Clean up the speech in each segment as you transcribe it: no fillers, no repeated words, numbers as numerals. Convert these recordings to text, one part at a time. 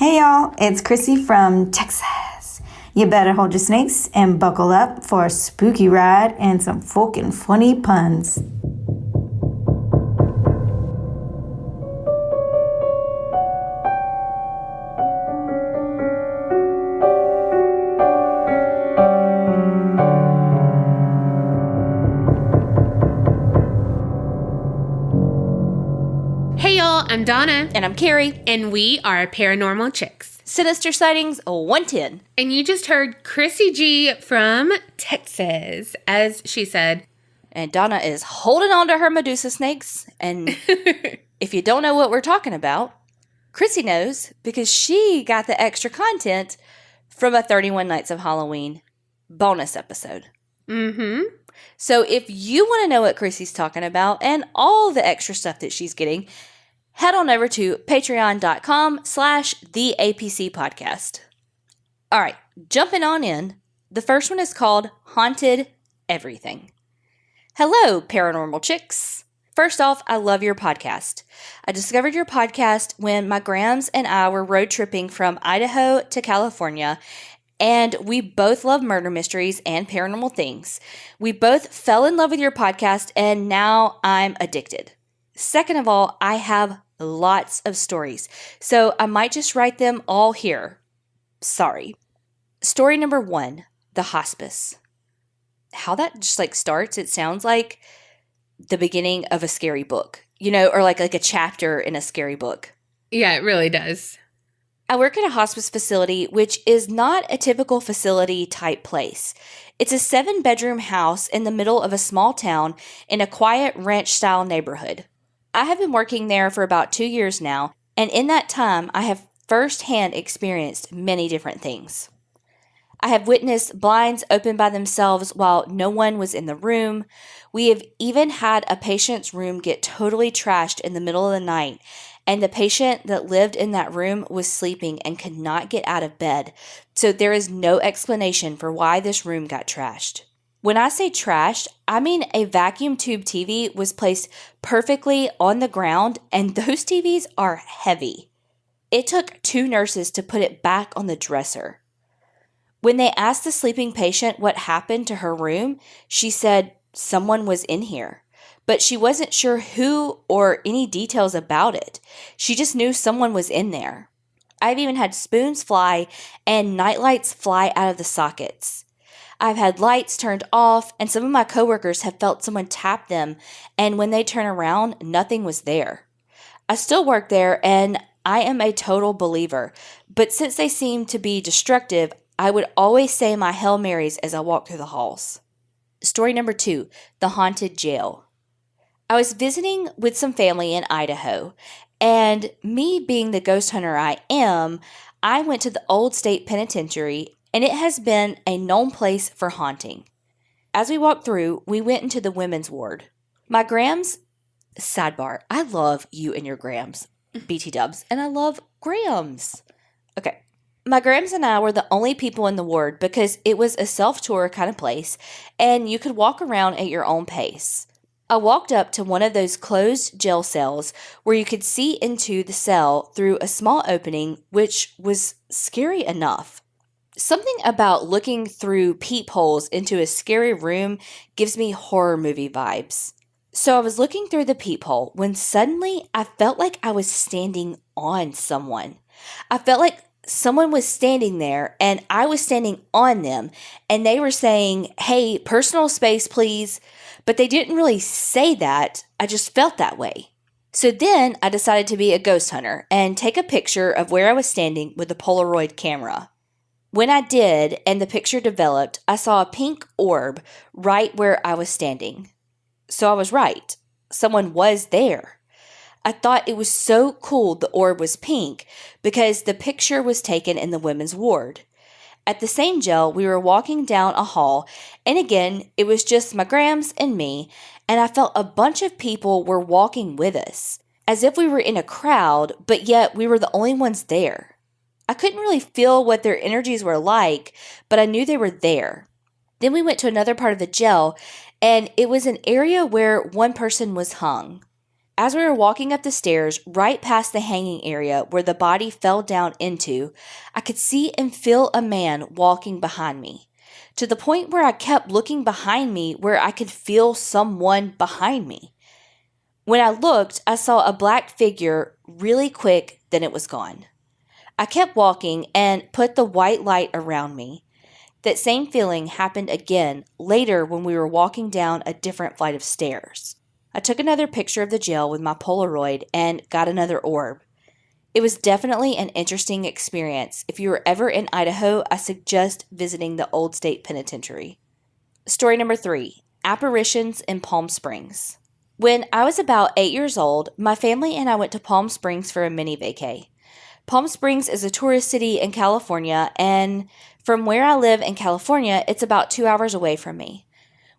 Hey y'all, it's Chrissy from Texas. You better hold your snakes and buckle up for a spooky ride and some fucking funny puns. Hey y'all, I'm Donna. And I'm Carrie. And we are Paranormal Chicks. Sinister Sightings 110. And you just heard Chrissy G from Texas, as she said. And Donna is holding on to her Medusa snakes. And if you don't know what we're talking about, Chrissy knows because she got the extra content from a 31 Nights of Halloween bonus episode. Mm-hmm. So if you want to know what Chrissy's talking about and all the extra stuff that she's getting, head on over to patreon.com/theapcpodcast. All right, jumping on in. The first one is called Haunted Everything. Hello, Paranormal Chicks. First off, I love your podcast. I discovered your podcast when my Grams and I were road tripping from Idaho to California, and we both love murder mysteries and paranormal things. We both fell in love with your podcast, and now I'm addicted. Second of all, I have lots of stories, so I might just write them all here. Sorry. Story number 1, the hospice. How that just starts, it sounds like the beginning of a scary book, or like a chapter in a scary book. Yeah, it really does. I work at a hospice facility, which is not a typical facility type place. It's a 7-bedroom house in the middle of a small town in a quiet ranch-style neighborhood. I have been working there for about 2 years now, and in that time, I have firsthand experienced many different things. I have witnessed blinds open by themselves while no one was in the room. We have even had a patient's room get totally trashed in the middle of the night, and the patient that lived in that room was sleeping and could not get out of bed, so there is no explanation for why this room got trashed. When I say trashed, I mean a vacuum tube TV was placed perfectly on the ground, and those TVs are heavy. It took 2 nurses to put it back on the dresser. When they asked the sleeping patient what happened to her room, she said someone was in here, but she wasn't sure who or any details about it. She just knew someone was in there. I've even had spoons fly and nightlights fly out of the sockets. I've had lights turned off, and some of my coworkers have felt someone tap them, and when they turn around, nothing was there. I still work there, and I am a total believer, but since they seem to be destructive, I would always say my Hail Marys as I walk through the halls. Story number 2, the haunted jail. I was visiting with some family in Idaho, and me being the ghost hunter I am, I went to the old state penitentiary, and it has been a known place for haunting. As we walked through, we went into the women's ward. My Grams, sidebar, I love you and your Grams, BT dubs, and I love Grams. Okay. My Grams and I were the only people in the ward because it was a self-tour kind of place, and you could walk around at your own pace. I walked up to one of those closed jail cells where you could see into the cell through a small opening, which was scary enough. Something about looking through peepholes into a scary room gives me horror movie vibes. So I was looking through the peephole when suddenly I felt like I was standing on someone. I felt like someone was standing there and I was standing on them, and they were saying, "Hey, personal space, please." But they didn't really say that. I just felt that way. So then I decided to be a ghost hunter and take a picture of where I was standing with a Polaroid camera. When I did and the picture developed, I saw a pink orb right where I was standing. So I was right. Someone was there. I thought it was so cool the orb was pink because the picture was taken in the women's ward. At the same jail, we were walking down a hall, and again, it was just my Grams and me, and I felt a bunch of people were walking with us, as if we were in a crowd, but yet we were the only ones there. I couldn't really feel what their energies were like, but I knew they were there. Then we went to another part of the jail, and it was an area where one person was hung. As we were walking up the stairs, right past the hanging area where the body fell down into, I could see and feel a man walking behind me, to the point where I kept looking behind me where I could feel someone behind me. When I looked, I saw a black figure really quick, then it was gone. I kept walking and put the white light around me. That same feeling happened again later when we were walking down a different flight of stairs. I took another picture of the jail with my Polaroid and got another orb. It was definitely an interesting experience. If you were ever in Idaho, I suggest visiting the Old State Penitentiary. Story number 3, Apparitions in Palm Springs. When I was about 8 years old, my family and I went to Palm Springs for a mini vacay. Palm Springs is a tourist city in California, and from where I live in California, it's about 2 hours away from me.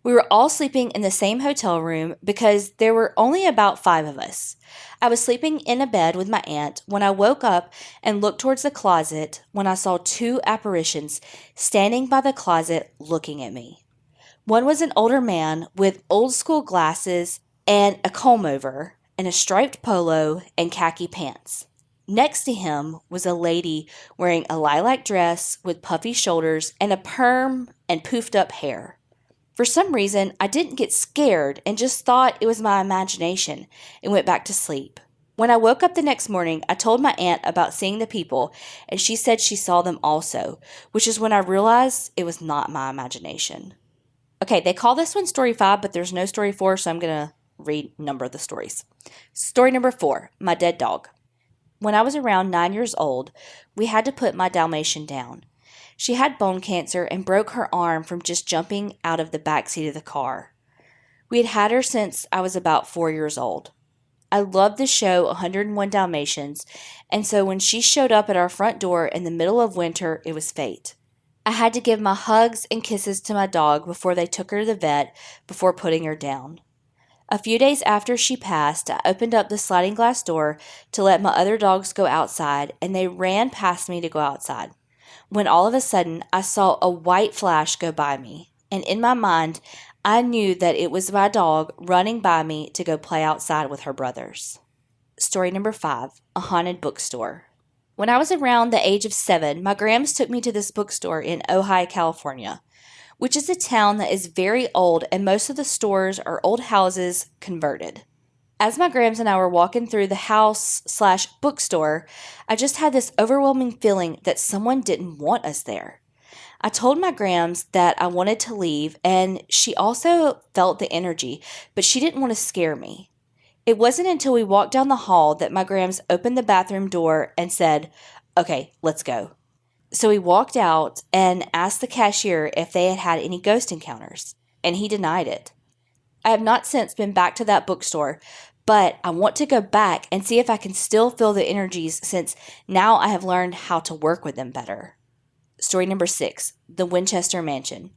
We were all sleeping in the same hotel room because there were only about 5 of us. I was sleeping in a bed with my aunt when I woke up and looked towards the closet when I saw 2 apparitions standing by the closet looking at me. One was an older man with old school glasses and a comb over and a striped polo and khaki pants. Next to him was a lady wearing a lilac dress with puffy shoulders and a perm and poofed up hair. For some reason, I didn't get scared and just thought it was my imagination and went back to sleep. When I woke up the next morning, I told my aunt about seeing the people, and she said she saw them also, which is when I realized it was not my imagination. Okay, they call this one story 5, but there's no story 4, so I'm going to renumber the stories. Story number 4, my dead dog. When I was around 9 years old, we had to put my Dalmatian down. She had bone cancer and broke her arm from just jumping out of the back seat of the car. We had had her since I was about 4 years old. I loved the show 101 Dalmatians, and so when she showed up at our front door in the middle of winter, it was fate. I had to give my hugs and kisses to my dog before they took her to the vet before putting her down. A few days after she passed, I opened up the sliding glass door to let my other dogs go outside, and they ran past me to go outside. When all of a sudden, I saw a white flash go by me, and in my mind, I knew that it was my dog running by me to go play outside with her brothers. Story number 5, a haunted bookstore. When I was around the age of 7, my grams took me to this bookstore in Ojai, California, which is a town that is very old, and most of the stores are old houses converted. As my grams and I were walking through the house/bookstore, I just had this overwhelming feeling that someone didn't want us there. I told my grams that I wanted to leave, and she also felt the energy, but she didn't want to scare me. It wasn't until we walked down the hall that my grams opened the bathroom door and said, "Okay, let's go." So we walked out and asked the cashier if they had had any ghost encounters, and he denied it. I have not since been back to that bookstore, but I want to go back and see if I can still feel the energies since now I have learned how to work with them better. Story number 6, the Winchester Mansion.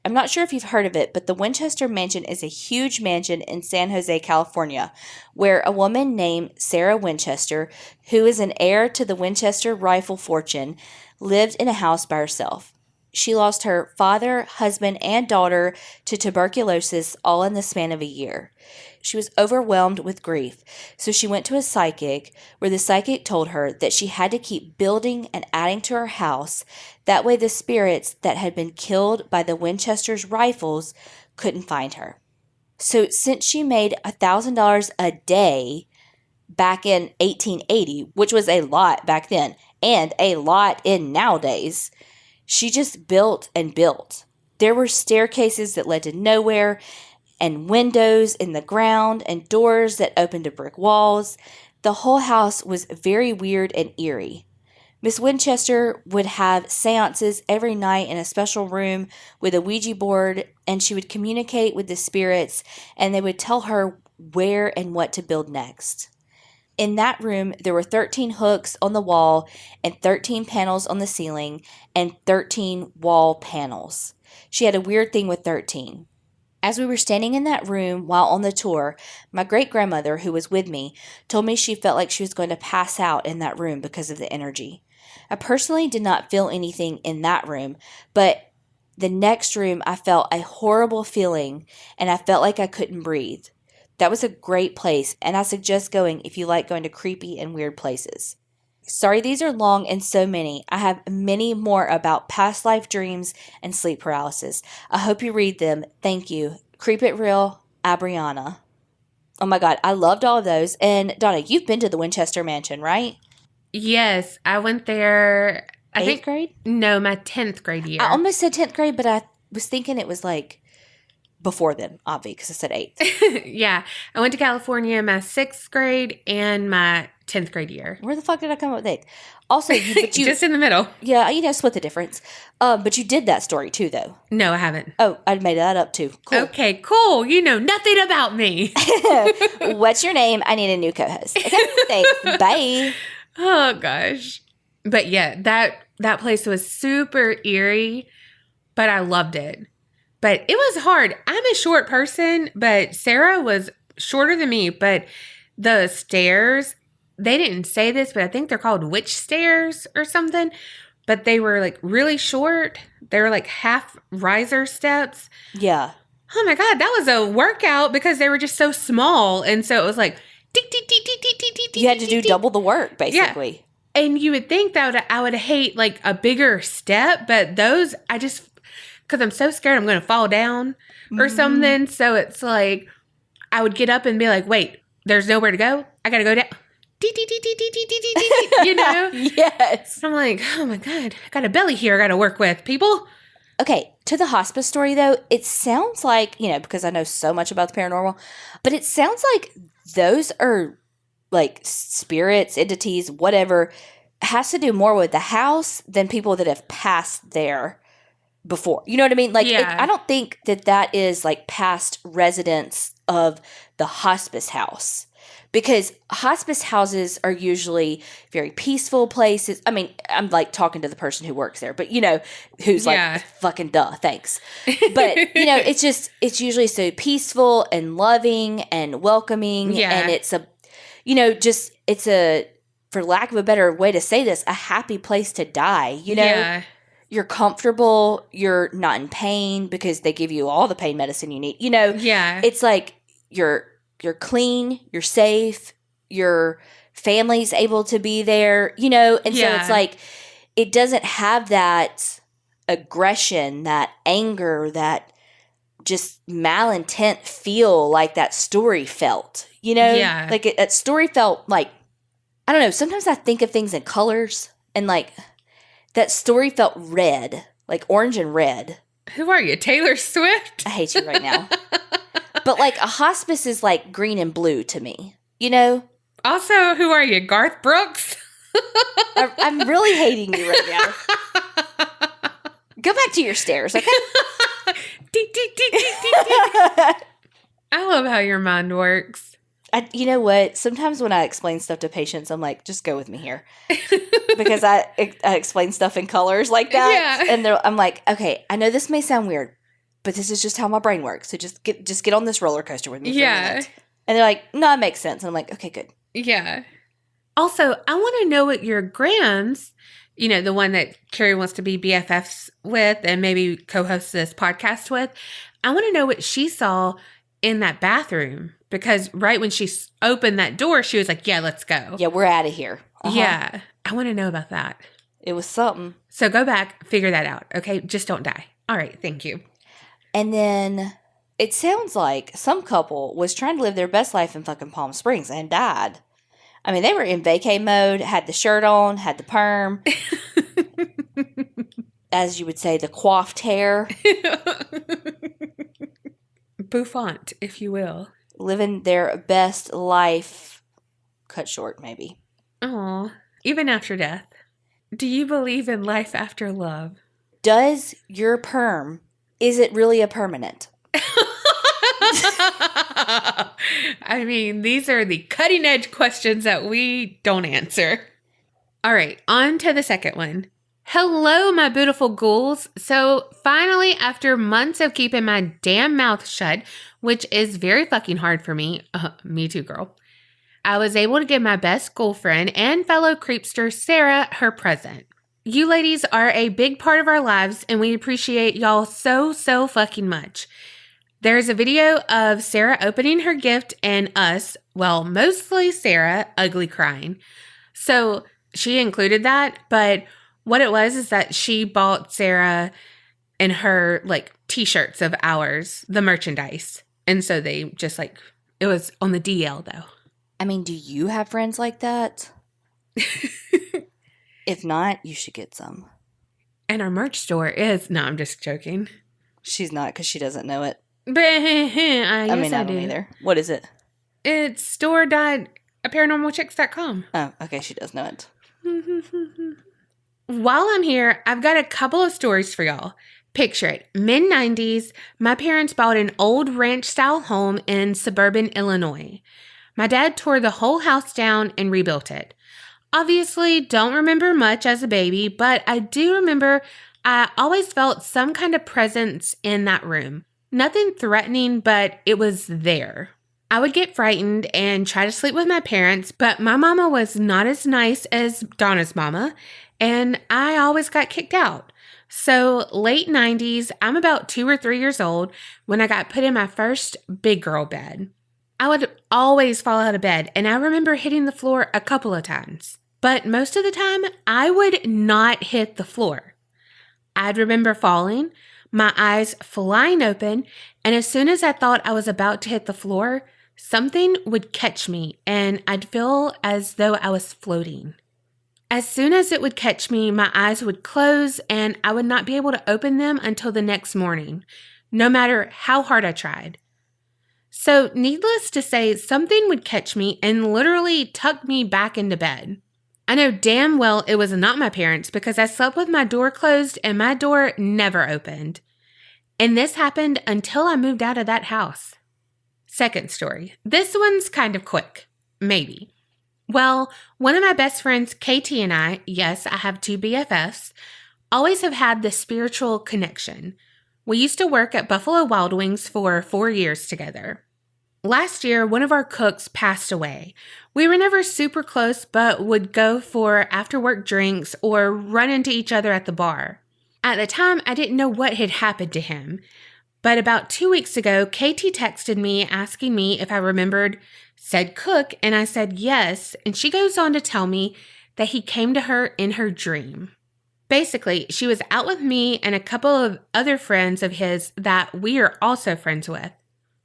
I'm not sure if you've heard of it, but the Winchester Mansion is a huge mansion in San Jose, California, where a woman named Sarah Winchester, who is an heir to the Winchester rifle fortune, lived in a house by herself. She lost her father, husband, and daughter to tuberculosis all in the span of a year. She was overwhelmed with grief, so she went to a psychic, where the psychic told her that she had to keep building and adding to her house. That way the spirits that had been killed by the Winchester's rifles couldn't find her. So since she made $1,000 a day back in 1880, which was a lot back then, and a lot in nowadays, she just built and built. There were staircases that led to nowhere, and windows in the ground, and doors that opened to brick walls. The whole house was very weird and eerie. Miss Winchester would have seances every night in a special room with a Ouija board, and she would communicate with the spirits, and they would tell her where and what to build next. In that room, there were 13 hooks on the wall and 13 panels on the ceiling and 13 wall panels. She had a weird thing with 13. As we were standing in that room while on the tour, my great-grandmother, who was with me, told me she felt like she was going to pass out in that room because of the energy. I personally did not feel anything in that room, but the next room I felt a horrible feeling and I felt like I couldn't breathe. That was a great place, and I suggest going if you like going to creepy and weird places. Sorry these are long and so many. I have many more about past life dreams and sleep paralysis. I hope you read them. Thank you. Creep It Real, Abriana. Oh my God, I loved all of those. And Donna, you've been to the Winchester Mansion, right? Yes, I went there. I think grade? No, my 10th grade year. I almost said 10th grade, but I was thinking it was like before then, obviously, because I said 8th. Yeah, I went to California my 6th grade and my 10th grade year. Where the fuck did I come up with 8th? Also, but you just in the middle. Yeah, split the difference. But you did that story too, though. No, I haven't. Oh, I made that up too. Cool. Okay, cool. You know nothing about me. What's your name? I need a new co-host. Okay, thanks. Bye. Oh gosh. But yeah, that place was super eerie, but I loved it. But it was hard. I'm a short person, but Sarah was shorter than me. But the stairs, they didn't say this, but I think they're called witch stairs or something. But they were like really short. They were like half riser steps. Yeah. Oh my God, that was a workout because they were just so small. And so it was like, you had to do double the work, basically. Yeah. And you would think that I would hate like a bigger step, but those, because I'm so scared I'm going to fall down or something. So it's like, I would get up and be like, wait, there's nowhere to go. I got to go down. You know? Yes. I'm like, oh my God, I got a belly here I got to work with, people. Okay, to the hospice story, though, it sounds like, because I know so much about the paranormal, but it sounds like those are like spirits, entities, whatever, has to do more with the house than people that have passed there before. You know what I mean? Like, yeah. I don't think that is like past residents of the hospice house. Because hospice houses are usually very peaceful places. I mean, I'm like talking to the person who works there, but who's like, fucking duh, thanks. But, it's usually so peaceful and loving and welcoming. Yeah. And it's it's a, for lack of a better way to say this, a happy place to die. Yeah. You're comfortable. You're not in pain because they give you all the pain medicine you need. Yeah. It's like you're clean, you're safe, your family's able to be there, and so it's like, it doesn't have that aggression, that anger, that just malintent feel like that story felt, Yeah. Like that story felt like, I don't know, sometimes I think of things in colors, and like that story felt red, like orange and red. Who are you, Taylor Swift? I hate you right now. But like a hospice is like green and blue to me, Also, who are you, Garth Brooks? I'm really hating you right now. Go back to your stairs, okay? I love how your mind works. You know what? Sometimes when I explain stuff to patients, I'm like, just go with me here. Because I explain stuff in colors like that. Yeah. And I'm like, okay, I know this may sound weird, but this is just how my brain works. So just get on this roller coaster with me for a minute. And they're like, no, it makes sense. And I'm like, okay, good. Yeah. Also, I want to know what your Grams, the one that Carrie wants to be BFFs with and maybe co-host this podcast with, I want to know what she saw in that bathroom. Because right when she opened that door, she was like, yeah, let's go. Yeah, we're out of here. Uh-huh. Yeah. I want to know about that. It was something. So go back, figure that out. Okay. Just don't die. All right. Thank you. And then it sounds like some couple was trying to live their best life in fucking Palm Springs and died. I mean, they were in vacay mode, had the shirt on, had the perm. As you would say, the coiffed hair. Bouffant, if you will. Living their best life, cut short, maybe. Aw, even after death. Do you believe in life after love? Does your perm, is it really a permanent? I mean, these are the cutting edge questions that we don't answer. All right, on to the second one. Hello, my beautiful ghouls. So finally, after months of keeping my damn mouth shut, which is very fucking hard for me, me too, girl, I was able to give my best ghoul friend and fellow creepster, Sarah, her present. You ladies are a big part of our lives, and we appreciate y'all so fucking much. There's a video of Sarah opening her gift and us, well, mostly Sarah, ugly crying. So she included that, but what it was is that she bought Sarah and her like t-shirts of ours, the merchandise. And so they just like, it was on the DL though. I mean, do you have friends like that? If not, you should get some. And our merch store is, no, I'm just joking. She's not because she doesn't know it. But I don't either. What is it? It's store.paranormalchicks.com. Oh, okay. She does know it. While I'm here, I've got a couple of stories for y'all. Picture it. Mid-90s, my parents bought an old ranch-style home in suburban Illinois. My dad tore the whole house down and rebuilt it. Obviously, don't remember much as a baby, but I do remember I always felt some kind of presence in that room. Nothing threatening, but it was there. I would get frightened and try to sleep with my parents, but my mama was not as nice as Donna's mama, and I always got kicked out. So late 90s, I'm about 2 or 3 years old when I got put in my first big girl bed. I would always fall out of bed, and I remember hitting the floor a couple of times. But most of the time, I would not hit the floor. I'd remember falling, my eyes flying open, and as soon as I thought I was about to hit the floor, something would catch me, and I'd feel as though I was floating. As soon as it would catch me, my eyes would close, and I would not be able to open them until the next morning, no matter how hard I tried. So, needless to say, something would catch me and literally tuck me back into bed. I know damn well it was not my parents because I slept with my door closed and my door never opened. And this happened until I moved out of that house. Second story. This one's kind of quick. Maybe. Well, one of my best friends, KT, and I, yes, I have 2 BFFs, always have had this spiritual connection. We used to work at Buffalo Wild Wings for 4 years together. Last year, one of our cooks passed away. We were never super close, but would go for after-work drinks or run into each other at the bar. At the time, I didn't know what had happened to him. But about 2 weeks ago, KT texted me asking me if I remembered said cook, and I said yes, and she goes on to tell me that he came to her in her dream. Basically, she was out with me and a couple of other friends of his that we are also friends with.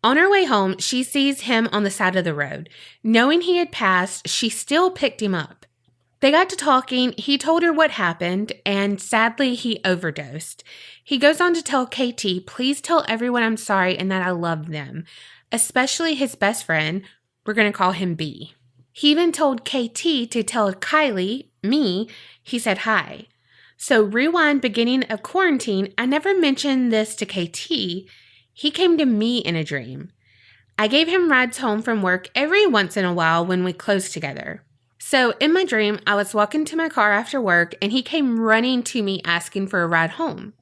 On her way home, she sees him on the side of the road. Knowing he had passed, she still picked him up. They got to talking, he told her what happened, and sadly, he overdosed. He goes on to tell KT, please tell everyone I'm sorry and that I love them, especially his best friend. We're going to call him B. He even told KT to tell Kylie, me, he said hi. So rewind beginning of quarantine, I never mentioned this to KT. He came to me in a dream. I gave him rides home from work every once in a while when we closed together. So in my dream, I was walking to my car after work and he came running to me asking for a ride home.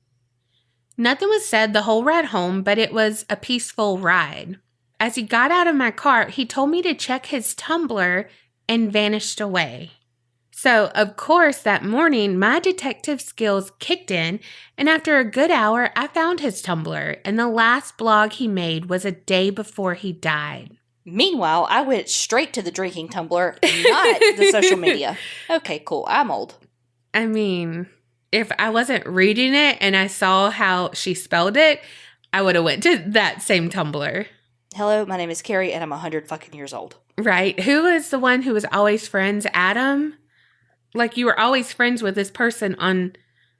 Nothing was said the whole ride home, but it was a peaceful ride. As he got out of my car, he told me to check his Tumblr and vanished away. So, of course, that morning, my detective skills kicked in, and after a good hour, I found his Tumblr, and the last blog he made was a day before he died. Meanwhile, I went straight to the drinking Tumblr, not the social media. Okay, cool. I'm old. I mean, if I wasn't reading it and I saw how she spelled it, I would have went to that same Tumblr. Hello, my name is Carrie, and I'm 100 fucking years old. Right. Who is the one who was always friends? Adam? Like, you were always friends with this person on...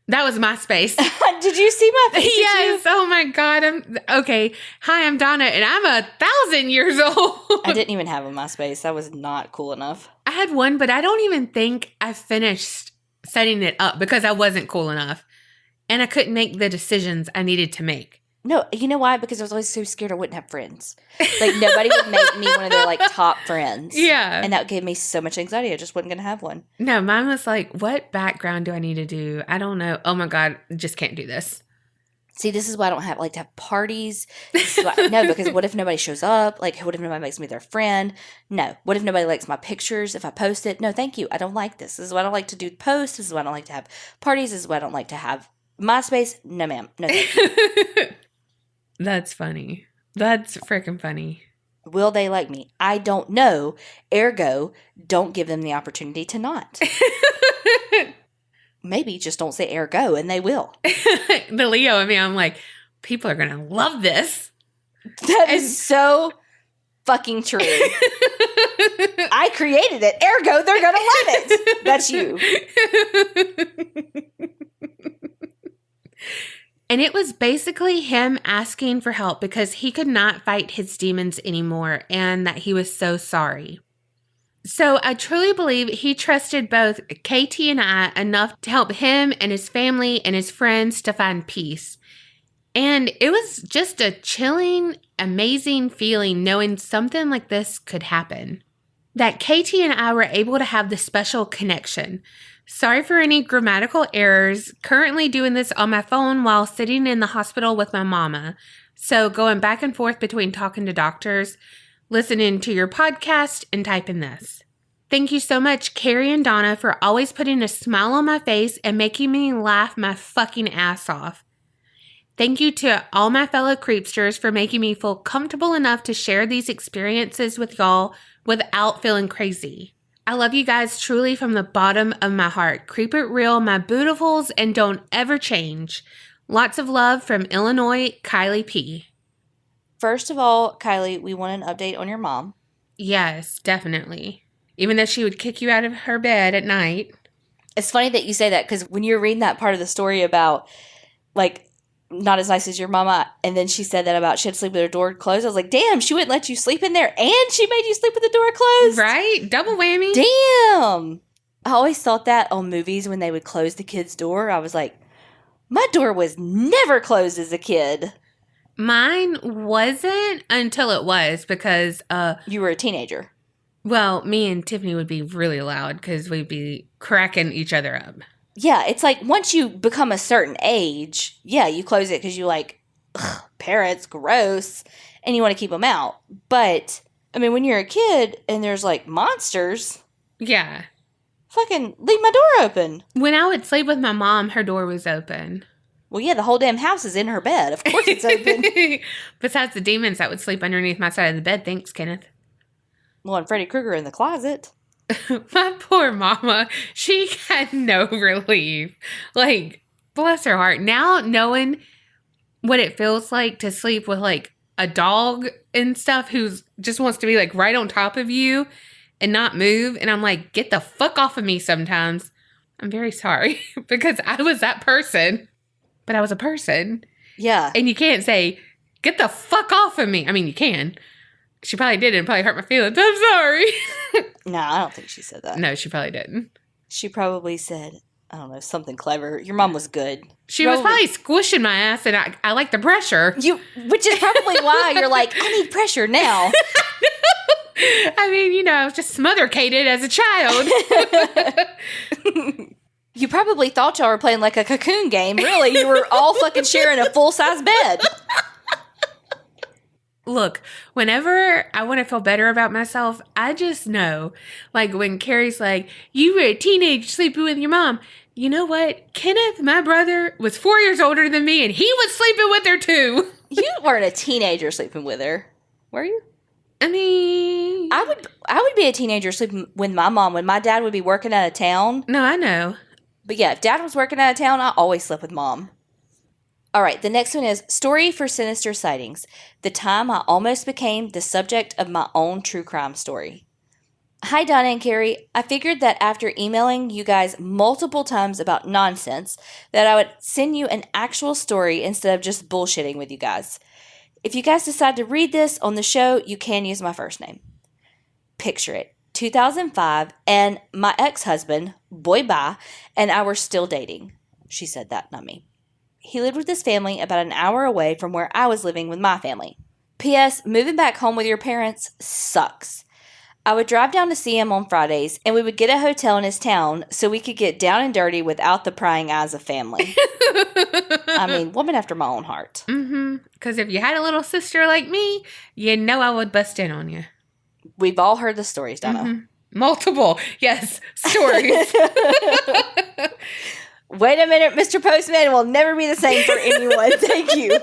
That was MySpace. Did you see my face? Yes. Oh, my God. Okay. Hi, I'm Donna, and I'm 1,000 years old. I didn't even have a MySpace. That was not cool enough. I had one, but I don't even think I finished setting it up because I wasn't cool enough. And I couldn't make the decisions I needed to make. No, you know why? Because I was always so scared I wouldn't have friends. Like, nobody would make me one of their, like, top friends. Yeah. And that gave me so much anxiety. I just wasn't going to have one. No, mine was like, what background do I need to do? I don't know. Oh, my God. Just can't do this. See, this is why I don't like to have parties. No, because what if nobody shows up? Like, what if nobody makes me their friend? No. What if nobody likes my pictures if I post it? No, thank you. I don't like this. This is why I don't like to do posts. This is why I don't like to have parties. This is why I don't like to have MySpace. No, ma'am. No, thank you. That's funny. That's freaking funny. Will they like me? I don't know. Ergo, don't give them the opportunity to not. Maybe just don't say ergo and they will. The Leo in me, I'm like, people are going to love this. That is so fucking true. I created it. Ergo, they're going to love it. That's you. And it was basically him asking for help because he could not fight his demons anymore and that he was so sorry. So I truly believe he trusted both Katie and I enough to help him and his family and his friends to find peace. And it was just a chilling, amazing feeling knowing something like this could happen. That Katie and I were able to have this special connection. Sorry for any grammatical errors. Currently doing this on my phone while sitting in the hospital with my mama. So going back and forth between talking to doctors, listening to your podcast, and typing this. Thank you so much, Carrie and Donna, for always putting a smile on my face and making me laugh my fucking ass off. Thank you to all my fellow creepsters for making me feel comfortable enough to share these experiences with y'all without feeling crazy. I love you guys truly from the bottom of my heart. Creep it real, my beautifuls, and don't ever change. Lots of love from Illinois, Kylie P. First of all, Kylie, we want an update on your mom. Yes, definitely. Even though she would kick you out of her bed at night. It's funny that you say that because when you're reading that part of the story about, like, not as nice as your mama, and then she said that about she had to sleep with her door closed, I was like, damn, she wouldn't let you sleep in there, and she made you sleep with the door closed? Right? Double whammy. Damn! I always thought that on movies when they would close the kid's door. I was like, my door was never closed as a kid. Mine wasn't until it was because you were a teenager. Well, me and Tiffany would be really loud because we'd be cracking each other up. Yeah, it's like once you become a certain age, yeah, you close it because you like, ugh, parents, gross, and you want to keep them out. But, I mean, when you're a kid and there's like monsters. Yeah. Fucking leave my door open. When I would sleep with my mom, her door was open. Well, yeah, the whole damn house is in her bed. Of course it's open. Besides the demons that would sleep underneath my side of the bed. Thanks, Kenneth. Well, and Freddy Krueger in the closet. My poor mama. She had no relief. Like, bless her heart. Now, knowing what it feels like to sleep with, like, a dog and stuff who's just wants to be, like, right on top of you and not move. And I'm like, get the fuck off of me sometimes. I'm very sorry because I was that person. But I was a person. Yeah. And you can't say, get the fuck off of me. I mean, you can. She probably did and probably hurt my feelings. I'm sorry. No, I don't think she said that. No, she probably didn't. She probably said, I don't know, something clever. Your mom was good. She was probably squishing my ass, and I like the pressure. Which is probably why you're like, I need pressure now. I mean, you know, I was just smothercated as a child. You probably thought y'all were playing like a cocoon game. Really, you were all fucking sharing a full-size bed. Look, whenever I want to feel better about myself, I just know, like when Carrie's like, you were a teenager sleeping with your mom. You know what? Kenneth, my brother, was 4 years older than me, and he was sleeping with her too. You weren't a teenager sleeping with her, were you? I mean, I would be a teenager sleeping with my mom when my dad would be working out of town. No, I know. But yeah, if dad was working out of town, I always slept with mom. All right, the next one is Story for Sinister Sightings. The time I almost became the subject of my own true crime story. Hi, Donna and Carrie. I figured that after emailing you guys multiple times about nonsense, that I would send you an actual story instead of just bullshitting with you guys. If you guys decide to read this on the show, you can use my first name. Picture it. 2005, and my ex-husband, boy bye, and I were still dating. She said that, not me. He lived with his family about an hour away from where I was living with my family. P.S. Moving back home with your parents sucks. I would drive down to see him on Fridays, and we would get a hotel in his town so we could get down and dirty without the prying eyes of family. I mean, woman after my own heart. Mm-hmm. Because if you had a little sister like me, you know I would bust in on you. We've all heard the stories, Donna. Mm-hmm. Multiple, yes, stories. Wait a minute, Mr. Postman will never be the same for anyone. Thank you.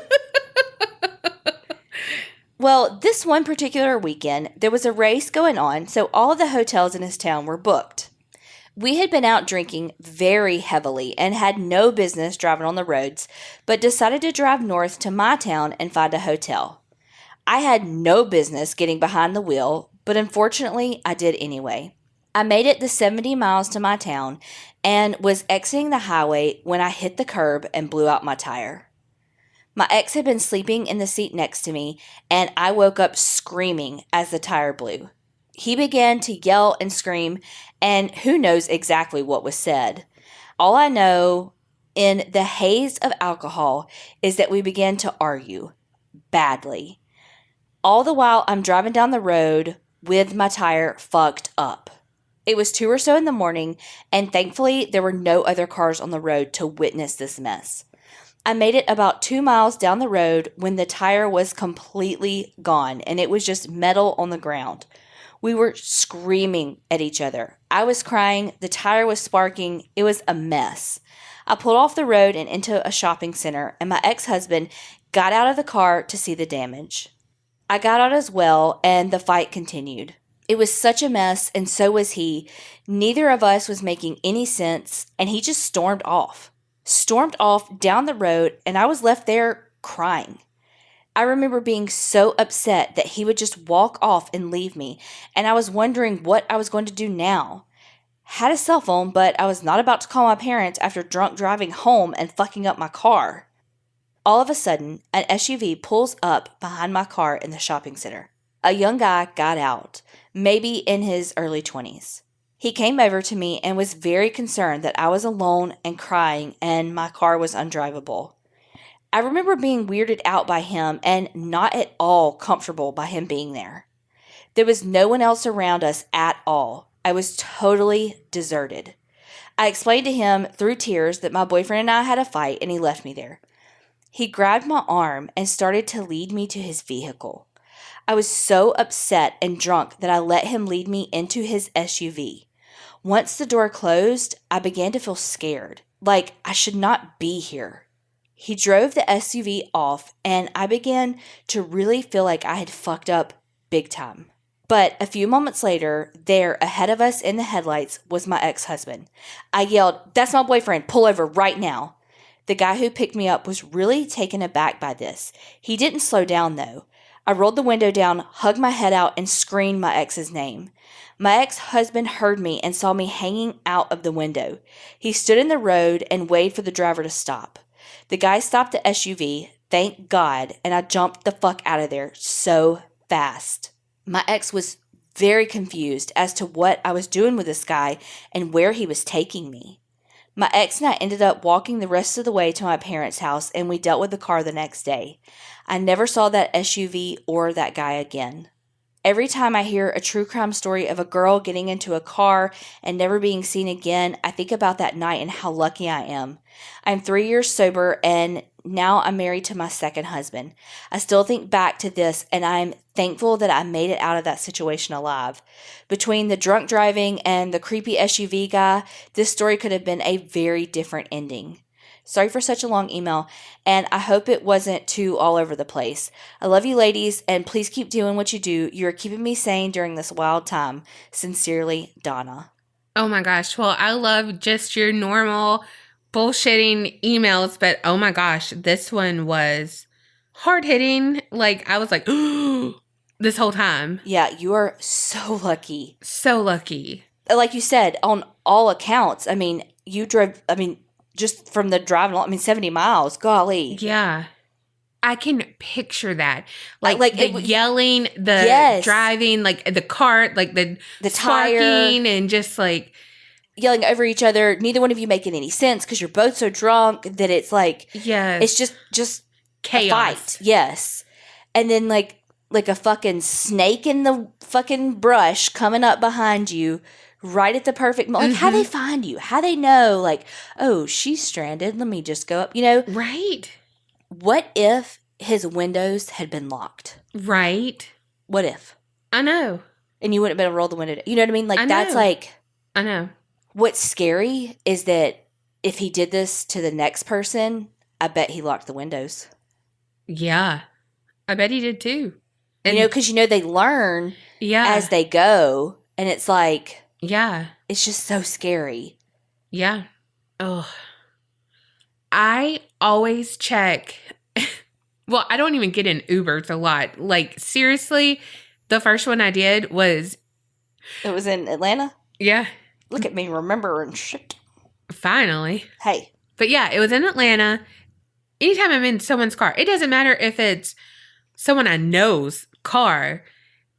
Well, this one particular weekend, there was a race going on, so all of the hotels in his town were booked. We had been out drinking very heavily and had no business driving on the roads, but decided to drive north to my town and find a hotel. I had no business getting behind the wheel, but unfortunately, I did anyway. I made it the 70 miles to my town and was exiting the highway when I hit the curb and blew out my tire. My ex had been sleeping in the seat next to me, and I woke up screaming as the tire blew. He began to yell and scream, and who knows exactly what was said. All I know in the haze of alcohol is that we began to argue badly. All the while I'm driving down the road with my tire fucked up. It was 2 or so in the morning, and thankfully there were no other cars on the road to witness this mess. I made it about 2 miles down the road when the tire was completely gone, and it was just metal on the ground. We were screaming at each other. I was crying. The tire was sparking. It was a mess. I pulled off the road and into a shopping center, and my ex-husband got out of the car to see the damage. I got out as well, and the fight continued. It was such a mess, and so was he. Neither of us was making any sense, and he just stormed off down the road, and I was left there crying. I remember being so upset that he would just walk off and leave me, and I was wondering what I was going to do now. Had a cell phone, but I was not about to call my parents after drunk driving home and fucking up my car. All of a sudden, an SUV pulls up behind my car in the shopping center. A young guy got out, maybe in his early 20s. He came over to me and was very concerned that I was alone and crying and my car was undrivable. I remember being weirded out by him and not at all comfortable by him being there. There was no one else around us at all. I was totally deserted. I explained to him through tears that my boyfriend and I had a fight and he left me there. He grabbed my arm and started to lead me to his vehicle. I was so upset and drunk that I let him lead me into his SUV. Once the door closed, I began to feel scared, like I should not be here. He drove the SUV off, and I began to really feel like I had fucked up big time. But a few moments later, there ahead of us in the headlights was my ex-husband. I yelled, "That's my boyfriend, pull over right now." The guy who picked me up was really taken aback by this. He didn't slow down though. I rolled the window down, hugged my head out, and screamed my ex's name. My ex-husband heard me and saw me hanging out of the window. He stood in the road and waited for the driver to stop. The guy stopped the SUV, thank God, and I jumped the fuck out of there so fast. My ex was very confused as to what I was doing with this guy and where he was taking me. My ex and I ended up walking the rest of the way to my parents' house, and we dealt with the car the next day. I never saw that SUV or that guy again. Every time I hear a true crime story of a girl getting into a car and never being seen again, I think about that night and how lucky I am. I'm 3 years sober, and now I'm married to my second husband. I still think back to this, and I'm thankful that I made it out of that situation alive. Between the drunk driving and the creepy SUV guy, this story could have been a very different ending. Sorry for such a long email, and I hope it wasn't too all over the place. I love you ladies, and please keep doing what you do. You are keeping me sane during this wild time. Sincerely, Donna. Oh my gosh. Well, I love just your normal bullshitting emails, but oh my gosh, this one was hard hitting. Like, I was like, ooh, this whole time. Yeah, you are so lucky. So lucky. Like you said, on all accounts, you drove, just from the driving, 70 miles, golly. Yeah. I can picture that. Like yelling, yes. Driving, like the cart, like the tire, and just like yelling over each other. Neither one of you making any sense because you're both so drunk that it's like, yes, it's just chaos. A fight. Yes. And then like a fucking snake in the fucking brush coming up behind you right at the perfect moment. Like, how they find you, how they know, like, oh, she's stranded. Let me just go up, Right. What if his windows had been locked? Right. What if? I know. And you wouldn't have been able to roll the window down. You know what I mean? Like, that's like... I know. What's scary is that if he did this to the next person, I bet he locked the windows. Yeah. I bet he did too. And, because they learn yeah. as they go. And it's like, yeah. it's just so scary. Yeah. Oh. I always check. Well, I don't even get in Ubers a lot. Like, seriously, the first one I did was... It was in Atlanta? Yeah. Look at me remembering shit. Finally. Hey. But yeah, it was in Atlanta. Anytime I'm in someone's car, it doesn't matter if it's someone I know's car.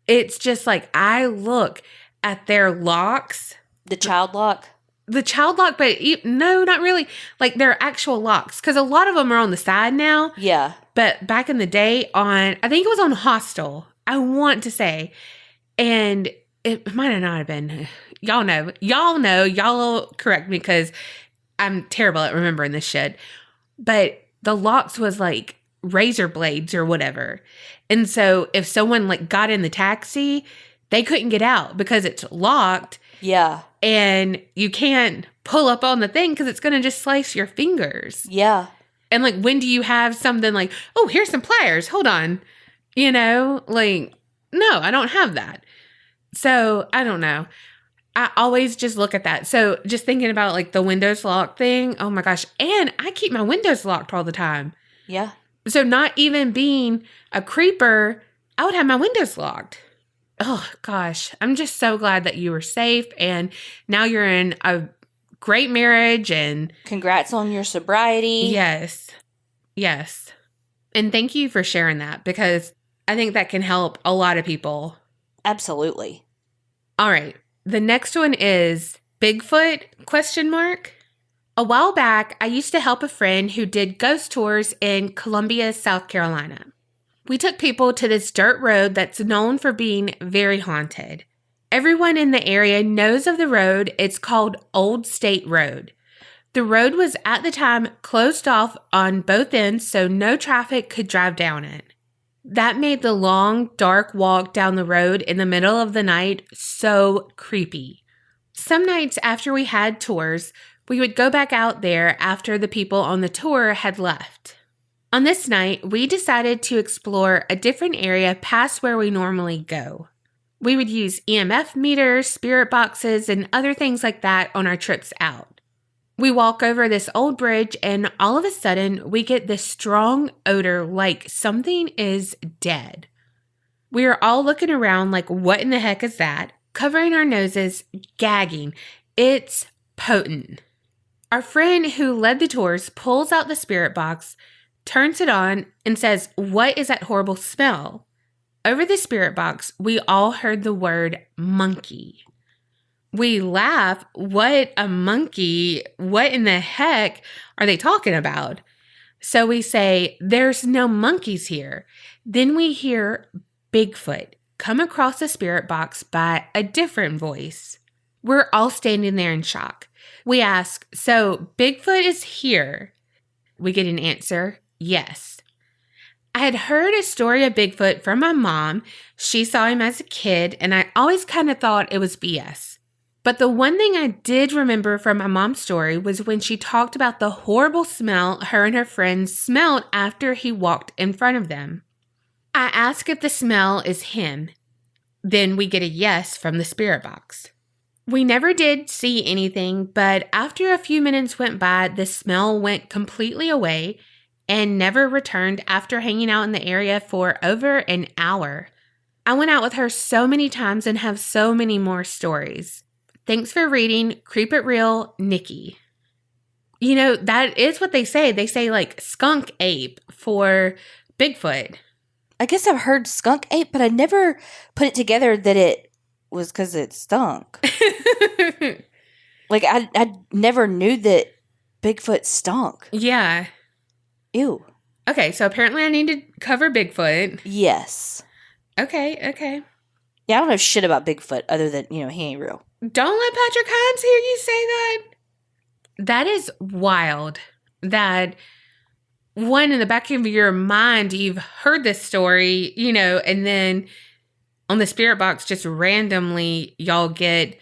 It's just like I look at their locks. The child lock? The child lock, but no, not really. Like their actual locks. Because a lot of them are on the side now. Yeah. But back in the day I think it was on Hostel, I want to say. And it might not have been. Y'all know. Y'all correct me because I'm terrible at remembering this shit. But the locks was like razor blades or whatever. And so if someone like got in the taxi, they couldn't get out because it's locked. Yeah. And you can't pull up on the thing because it's going to just slice your fingers. Yeah. And like, when do you have something like, oh, here's some pliers. Hold on. Like, no, I don't have that. So I don't know. I always just look at that. So just thinking about like the windows lock thing. Oh my gosh. And I keep my windows locked all the time. Yeah. So not even being a creeper, I would have my windows locked. Oh gosh. I'm just so glad that you were safe. And now you're in a great marriage and congrats on your sobriety. Yes. Yes. And thank you for sharing that because I think that can help a lot of people. Absolutely. All right. The next one is Bigfoot ? A while back, I used to help a friend who did ghost tours in Columbia, South Carolina. We took people to this dirt road that's known for being very haunted. Everyone in the area knows of the road. It's called Old State Road. The road was at the time closed off on both ends so no traffic could drive down it. That made the long, dark walk down the road in the middle of the night so creepy. Some nights after we had tours, we would go back out there after the people on the tour had left. On this night, we decided to explore a different area past where we normally go. We would use EMF meters, spirit boxes, and other things like that on our trips out. We walk over this old bridge and all of a sudden we get this strong odor like something is dead. We are all looking around like, what in the heck is that? Covering our noses, gagging. It's potent. Our friend who led the tours pulls out the spirit box, turns it on, and says, "What is that horrible smell?" Over the spirit box, we all heard the word monkey. We laugh. What a monkey. What in the heck are they talking about? So we say, there's no monkeys here. Then we hear Bigfoot come across the spirit box by a different voice. We're all standing there in shock. We ask, so Bigfoot is here? We get an answer, yes. I had heard a story of Bigfoot from my mom. She saw him as a kid, and I always kind of thought it was BS. But the one thing I did remember from my mom's story was when she talked about the horrible smell her and her friends smelled after he walked in front of them. I ask if the smell is him. Then we get a yes from the spirit box. We never did see anything, but after a few minutes went by, the smell went completely away and never returned after hanging out in the area for over an hour. I went out with her so many times and have so many more stories. Thanks for reading. Creep It Real, Nikki. That is what they say. They say like skunk ape for Bigfoot. I guess I've heard skunk ape, but I never put it together that it was because it stunk. Like, I never knew that Bigfoot stunk. Yeah. Ew. Okay, so apparently I need to cover Bigfoot. Yes. Okay. Yeah, I don't know shit about Bigfoot other than, he ain't real. Don't let Patrick Hines hear you say that. That is wild. That one, in the back of your mind, you've heard this story, and then on the spirit box, just randomly, y'all get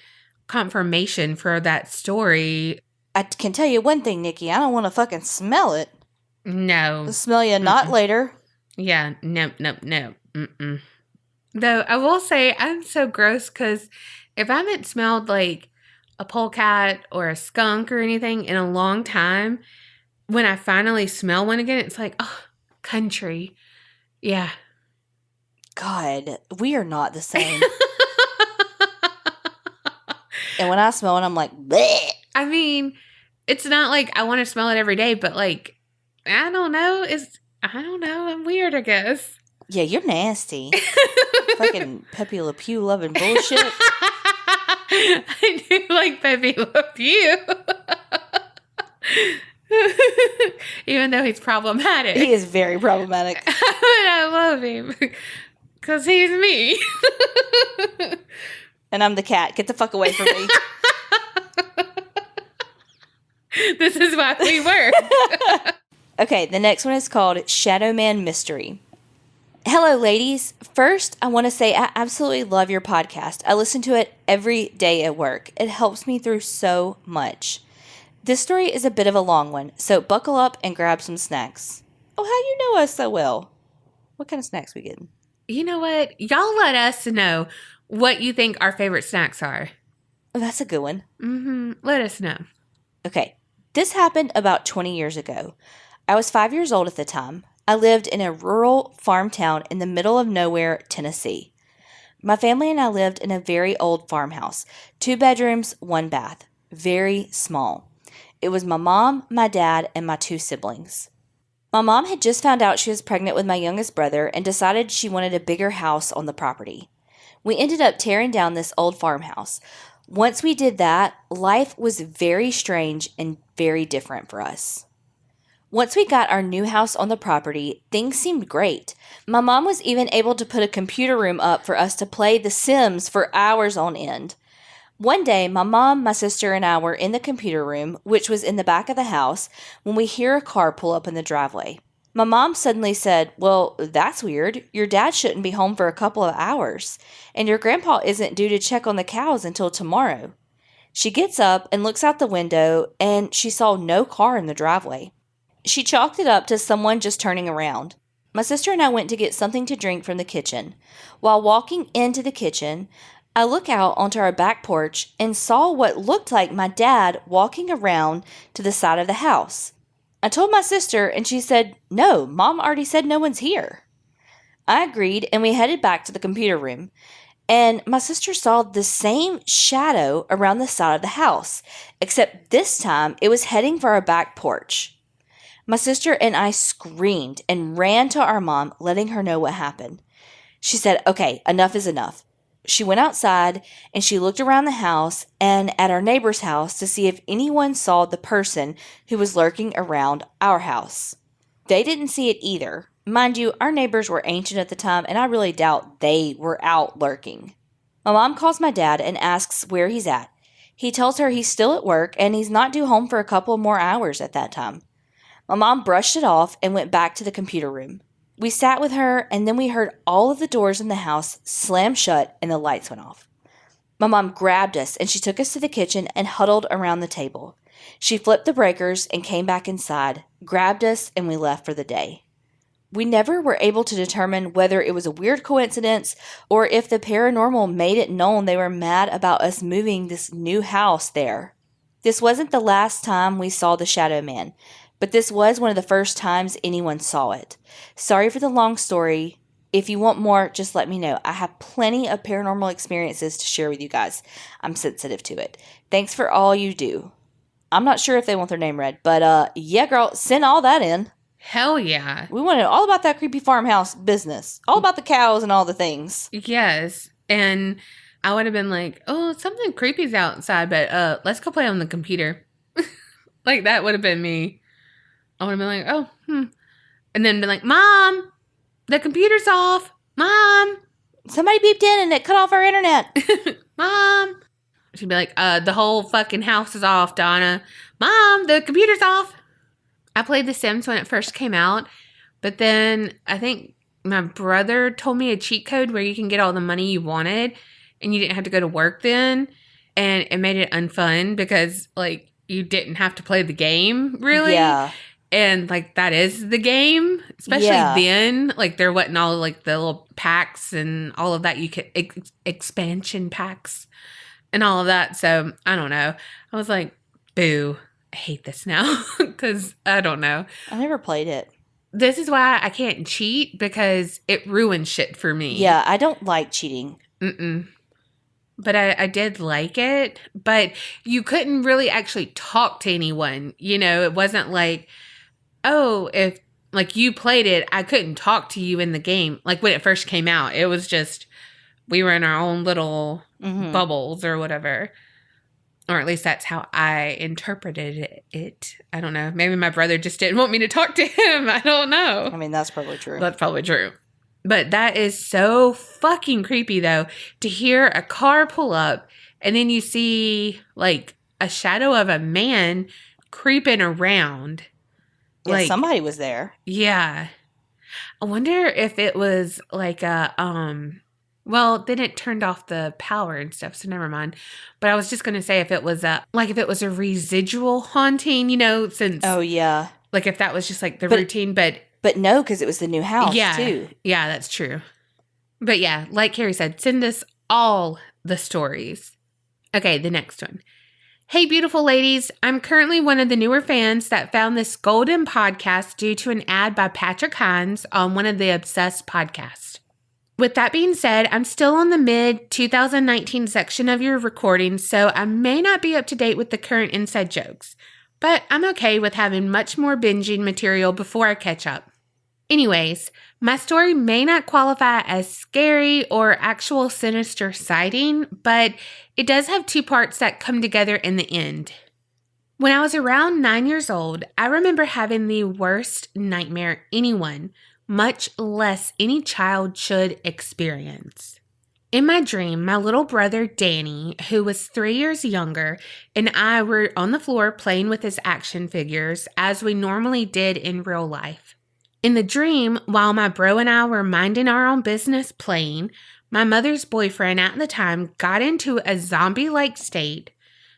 confirmation for that story. I can tell you one thing, Nikki. I don't want to fucking smell it. No. I'll smell you not later. Yeah. No. Mm-mm. Though I will say I'm so gross because if I haven't smelled like a polecat or a skunk or anything in a long time, when I finally smell one again, it's like, oh, country. Yeah. God, we are not the same. And when I smell it, I'm like, bleh. I mean, it's not like I want to smell it every day, but like, I don't know. I'm weird, I guess. Yeah, you're nasty. Fucking Pepe Le Pew loving bullshit. I do like Pepe Le Pew. Even though he's problematic. He is very problematic. But I love him. Because he's me. And I'm the cat. Get the fuck away from me. This is why we work. Okay, the next one is called Shadow Man Mystery. Hello, ladies. First, I want to say I absolutely love your podcast. I listen to it every day at work. It helps me through so much. This story is a bit of a long one, so buckle up and grab some snacks. Oh, how you know us so well? What kind of snacks we getting? You know what? Y'all let us know what you think our favorite snacks are. Oh, that's a good one. Let us know. Okay, this happened about 20 years ago. I was 5 years old at the time. I lived in a rural farm town in the middle of nowhere, Tennessee. My family and I lived in a very old farmhouse, 2 bedrooms, 1 bath, very small. It was my mom, my dad, and my 2 siblings. My mom had just found out she was pregnant with my youngest brother and decided she wanted a bigger house on the property. We ended up tearing down this old farmhouse. Once we did that, life was very strange and very different for us. Once we got our new house on the property, things seemed great. My mom was even able to put a computer room up for us to play The Sims for hours on end. One day, my mom, my sister, and I were in the computer room, which was in the back of the house, when we hear a car pull up in the driveway. My mom suddenly said, "Well, that's weird. Your dad shouldn't be home for a couple of hours, and your grandpa isn't due to check on the cows until tomorrow." She gets up and looks out the window, and she saw no car in the driveway. She chalked it up to someone just turning around. My sister and I went to get something to drink from the kitchen. While walking into the kitchen, I look out onto our back porch and saw what looked like my dad walking around to the side of the house. I told my sister, and she said, "No, Mom already said no one's here." I agreed, and we headed back to the computer room. And my sister saw the same shadow around the side of the house, except this time it was heading for our back porch. My sister and I screamed and ran to our mom, letting her know what happened. She said, "Okay, enough is enough." She went outside and she looked around the house and at our neighbor's house to see if anyone saw the person who was lurking around our house. They didn't see it either. Mind you, our neighbors were ancient at the time, and I really doubt they were out lurking. My mom calls my dad and asks where he's at. He tells her he's still at work and he's not due home for a couple more hours at that time. My mom brushed it off and went back to the computer room. We sat with her, and then we heard all of the doors in the house slam shut and the lights went off. My mom grabbed us and she took us to the kitchen and huddled around the table. She flipped the breakers and came back inside, grabbed us, and we left for the day. We never were able to determine whether it was a weird coincidence or if the paranormal made it known they were mad about us moving this new house there. This wasn't the last time we saw the Shadow Man, but this was one of the first times anyone saw it. Sorry for the long story. If you want more, just let me know. I have plenty of paranormal experiences to share with you guys. I'm sensitive to it. Thanks for all you do. I'm not sure if they want their name read, but yeah, girl, send all that in. Hell yeah. We want to know all about that creepy farmhouse business. All about the cows and all the things. Yes. And I would have been like, oh, something creepy's outside, but let's go play on the computer. Like, that would have been me. I would have been like, and then been like, "Mom, the computer's off. Mom." Somebody beeped in and it cut off our internet. "Mom." She'd be like, the whole fucking house is off, Donna. "Mom, the computer's off." I played The Sims when it first came out, but then I think my brother told me a cheat code where you can get all the money you wanted and you didn't have to go to work then. And it made it unfun because, like, you didn't have to play the game, really. Yeah. And, like, that is the game. Especially Yeah. then, like there wasn't all like the little packs and all of that. You could expansion packs and all of that. So I don't know. I was like, boo, I hate this now because I don't know. I never played it. This is why I can't cheat because it ruins shit for me. Yeah, I don't like cheating. Mm-mm. But I did like it. But you couldn't really actually talk to anyone. You know, it wasn't like, oh, if like you played it, I couldn't talk to you in the game. Like when it first came out, it was just, we were in our own little bubbles or whatever. Or at least that's how I interpreted it. I don't know. Maybe my brother just didn't want me to talk to him. I don't know. I mean, that's probably true. That's probably true. But that is so fucking creepy, though, to hear a car pull up and then you see like a shadow of a man creeping around. Yeah, like somebody was there. Yeah. I wonder if it was like a well, then it turned off the power and stuff, so never mind. But I was just going to say if it was a residual haunting, you know, since Oh, yeah. like if that was just like the routine, But no, because it was the new house, too. Yeah, that's true. But yeah, like Carrie said, send us all the stories. Okay, the next one. Hey, beautiful ladies. I'm currently one of the newer fans that found this golden podcast due to an ad by Patrick Hines on one of the Obsessed podcasts. With that being said, I'm still on the mid-2019 section of your recording, so I may not be up to date with the current inside jokes, but I'm okay with having much more binging material before I catch up. Anyways, my story may not qualify as scary or actual sinister sighting, but it does have two parts that come together in the end. When I was around 9 years old, I remember having the worst nightmare anyone, much less any child, should experience. In my dream, my little brother Danny, who was 3 years younger, and I were on the floor playing with his action figures as we normally did in real life. In the dream, while my bro and I were minding our own business playing, my mother's boyfriend at the time got into a zombie-like state,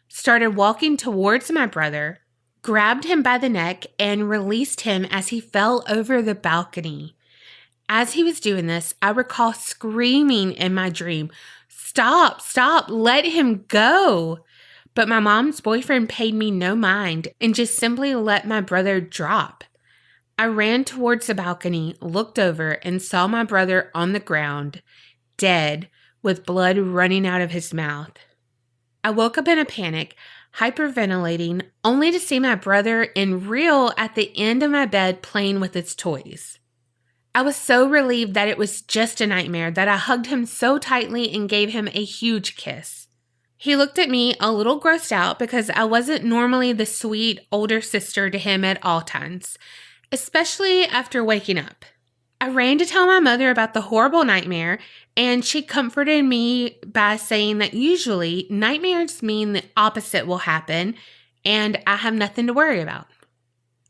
started walking towards my brother, grabbed him by the neck, and released him as he fell over the balcony. As he was doing this, I recall screaming in my dream, "Stop, stop, let him go." But my mom's boyfriend paid me no mind and just simply let my brother drop. I ran towards the balcony, looked over, and saw my brother on the ground, dead, with blood running out of his mouth. I woke up in a panic, hyperventilating, only to see my brother in real at the end of my bed playing with his toys. I was so relieved that it was just a nightmare that I hugged him so tightly and gave him a huge kiss. He looked at me a little grossed out because I wasn't normally the sweet older sister to him at all times, especially after waking up. I ran to tell my mother about the horrible nightmare, and she comforted me by saying that usually nightmares mean the opposite will happen, and I have nothing to worry about.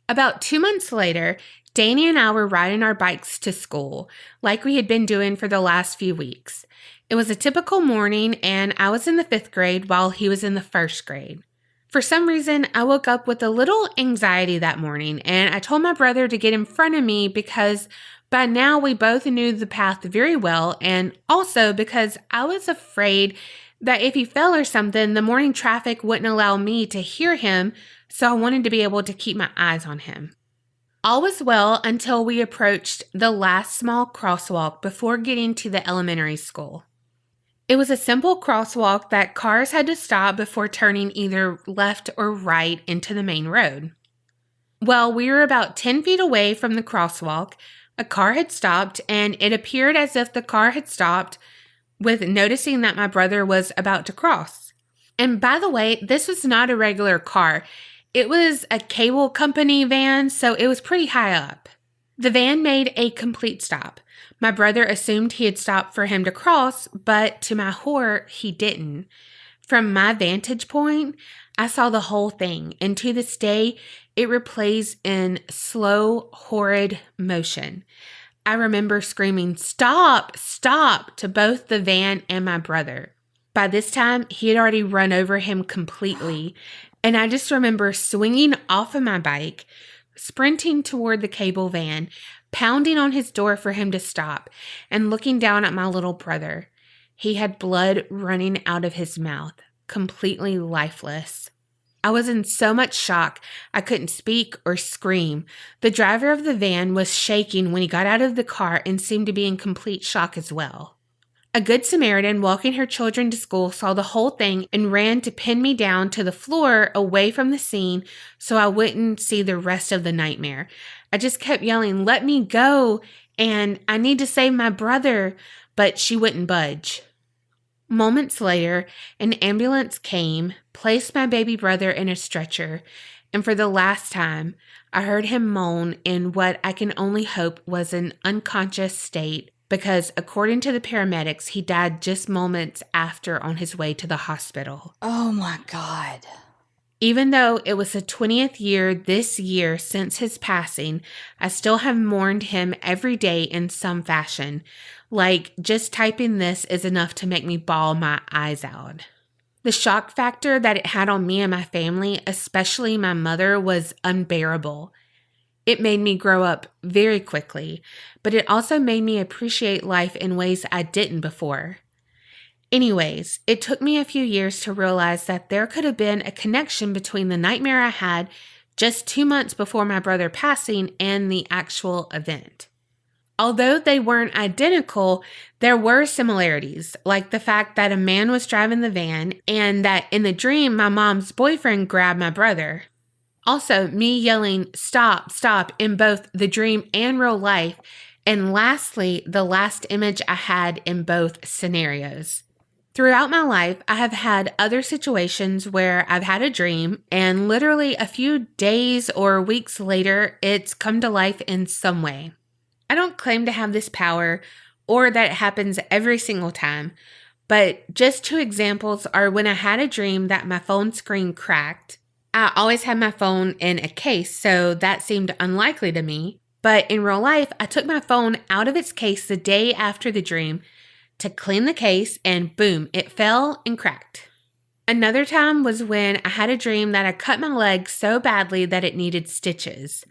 About 2 months later, Danny and I were riding our bikes to school, like we had been doing for the last few weeks. It was a typical morning, and I was in the 5th grade while he was in the 1st grade. For some reason, I woke up with a little anxiety that morning, and I told my brother to get in front of me because by now we both knew the path very well, and also because I was afraid that if he fell or something, the morning traffic wouldn't allow me to hear him, so I wanted to be able to keep my eyes on him. All was well until we approached the last small crosswalk before getting to the elementary school. It was a simple crosswalk that cars had to stop before turning either left or right into the main road. Well, we were about 10 feet away from the crosswalk. A car had stopped, and it appeared as if the car had stopped with noticing that my brother was about to cross. And by the way, this was not a regular car. It was a cable company van, so it was pretty high up. The van made a complete stop. My brother assumed he had stopped for him to cross, but to my horror, he didn't. From my vantage point, I saw the whole thing, and to this day, it replays in slow, horrid motion. I remember screaming, "Stop, stop," to both the van and my brother. By this time, he had already run over him completely, and I just remember swinging off of my bike, sprinting toward the cable van, pounding on his door for him to stop, and looking down at my little brother. He had blood running out of his mouth, completely lifeless. I was in so much shock, I couldn't speak or scream. The driver of the van was shaking when he got out of the car and seemed to be in complete shock as well. A good Samaritan walking her children to school saw the whole thing and ran to pin me down to the floor away from the scene so I wouldn't see the rest of the nightmare. I just kept yelling, "Let me go," and "I need to save my brother," but she wouldn't budge. Moments later, an ambulance came, placed my baby brother in a stretcher, and for the last time, I heard him moan in what I can only hope was an unconscious state because, according to the paramedics, he died just moments after on his way to the hospital. Oh my God. Even though it was the 20th year this year since his passing, I still have mourned him every day in some fashion. Like, just typing this is enough to make me bawl my eyes out. The shock factor that it had on me and my family, especially my mother, was unbearable. It made me grow up very quickly, but it also made me appreciate life in ways I didn't before. Anyways, it took me a few years to realize that there could have been a connection between the nightmare I had just 2 months before my brother passing and the actual event. Although they weren't identical, there were similarities, like the fact that a man was driving the van and that in the dream, my mom's boyfriend grabbed my brother. Also, me yelling, "Stop, stop," in both the dream and real life. And lastly, the last image I had in both scenarios. Throughout my life, I have had other situations where I've had a dream and literally a few days or weeks later, it's come to life in some way. I don't claim to have this power or that it happens every single time, but just 2 examples are when I had a dream that my phone screen cracked. I always had my phone in a case, so that seemed unlikely to me. But in real life, I took my phone out of its case the day after the dream to clean the case, and boom, it fell and cracked. Another time was when I had a dream that I cut my leg so badly that it needed stitches.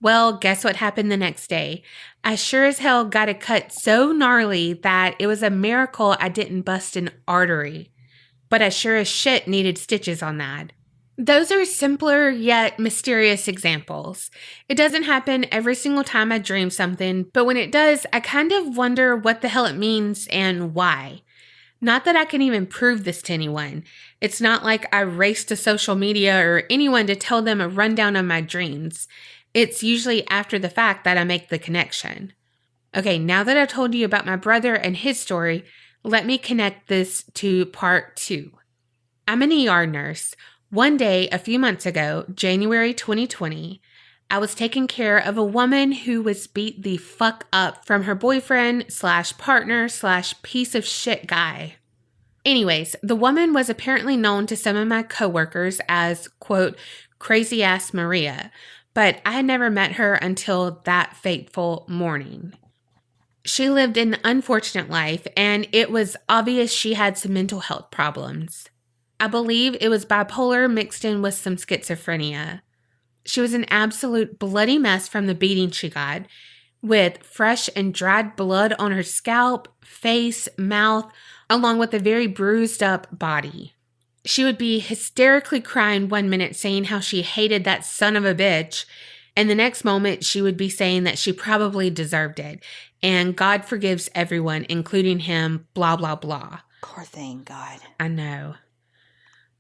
Well, guess what happened the next day? I sure as hell got a cut so gnarly that it was a miracle I didn't bust an artery. But I sure as shit needed stitches on that. Those are simpler yet mysterious examples. It doesn't happen every single time I dream something, but when it does, I kind of wonder what the hell it means and why. Not that I can even prove this to anyone. It's not like I race to social media or anyone to tell them a rundown of my dreams. It's usually after the fact that I make the connection. Okay, now that I've told you about my brother and his story, let me connect this to part 2. I'm an ER nurse. One day, a few months ago, January 2020, I was taking care of a woman who was beat the fuck up from her boyfriend/partner/piece of shit guy. Anyways, the woman was apparently known to some of my coworkers as, quote, crazy ass Maria, but I had never met her until that fateful morning. She lived an unfortunate life, and it was obvious she had some mental health problems. I believe it was bipolar mixed in with some schizophrenia. She was an absolute bloody mess from the beating she got, with fresh and dried blood on her scalp, face, mouth, along with a very bruised up body. She would be hysterically crying one minute saying how she hated that son of a bitch, and the next moment she would be saying that she probably deserved it, and God forgives everyone, including him, blah, blah, blah. Poor thing, God. I know.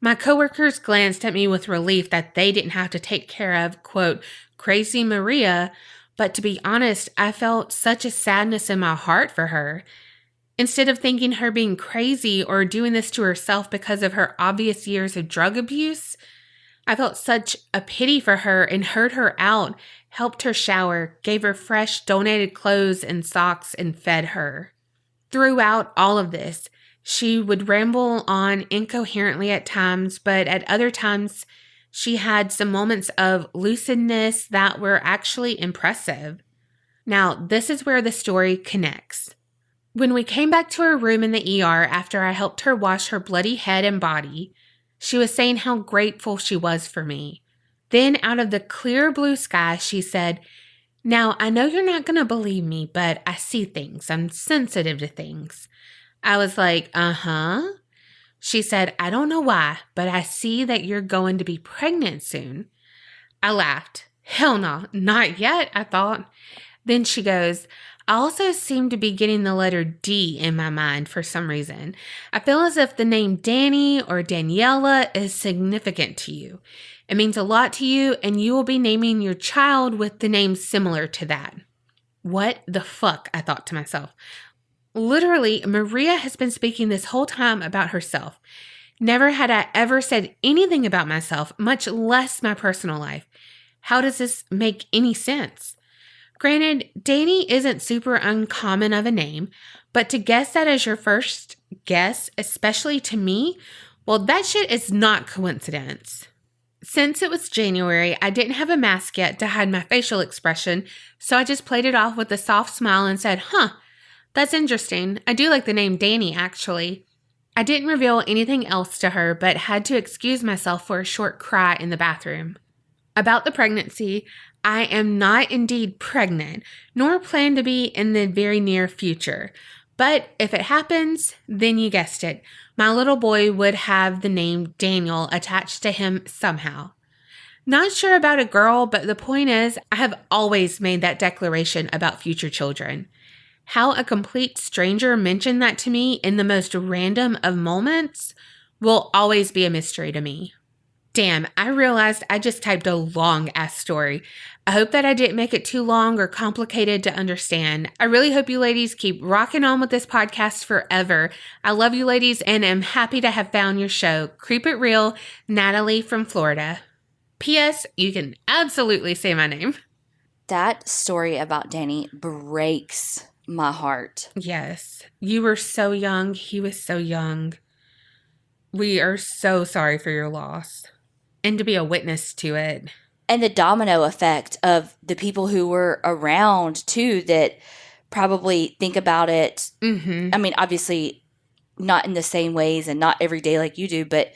My coworkers glanced at me with relief that they didn't have to take care of, quote, crazy Maria, but to be honest, I felt such a sadness in my heart for her. Instead of thinking her being crazy or doing this to herself because of her obvious years of drug abuse, I felt such a pity for her and heard her out, helped her shower, gave her fresh donated clothes and socks, and fed her. Throughout all of this, she would ramble on incoherently at times, but at other times, she had some moments of lucidness that were actually impressive. Now, this is where the story connects. When we came back to her room in the ER after I helped her wash her bloody head and body, she was saying how grateful she was for me. Then out of the clear blue sky, she said, "Now, I know you're not going to believe me, but I see things. I'm sensitive to things." I was like, "Uh-huh." She said, "I don't know why, but I see that you're going to be pregnant soon." I laughed. "Hell no, not yet," I thought. Then she goes, "I also seem to be getting the letter D in my mind for some reason. I feel as if the name Danny or Daniela is significant to you. It means a lot to you, and you will be naming your child with the name similar to that." What the fuck, I thought to myself. Literally, Maria has been speaking this whole time about herself. Never had I ever said anything about myself, much less my personal life. How does this make any sense? Granted, Danny isn't super uncommon of a name, but to guess that as your first guess, especially to me, well, that shit is not coincidence. Since it was January, I didn't have a mask yet to hide my facial expression, so I just played it off with a soft smile and said, "That's interesting. I do like the name Danny, actually." I didn't reveal anything else to her, but had to excuse myself for a short cry in the bathroom. About the pregnancy, I am not indeed pregnant, nor plan to be in the very near future. But if it happens, then you guessed it. My little boy would have the name Daniel attached to him somehow. Not sure about a girl, but the point is, I have always made that declaration about future children. How a complete stranger mentioned that to me in the most random of moments will always be a mystery to me. Damn, I realized I just typed a long-ass story. I hope that I didn't make it too long or complicated to understand. I really hope you ladies keep rocking on with this podcast forever. I love you ladies and am happy to have found your show. Creep It Real, Natalie from Florida. P.S. You can absolutely say my name. That story about Danny breaks my heart. Yes. You were so young. He was so young. We are so sorry for your loss. And to be a witness to it. And the domino effect of the people who were around, too, that probably think about it. Mm-hmm. I mean, obviously, not in the same ways and not every day like you do, but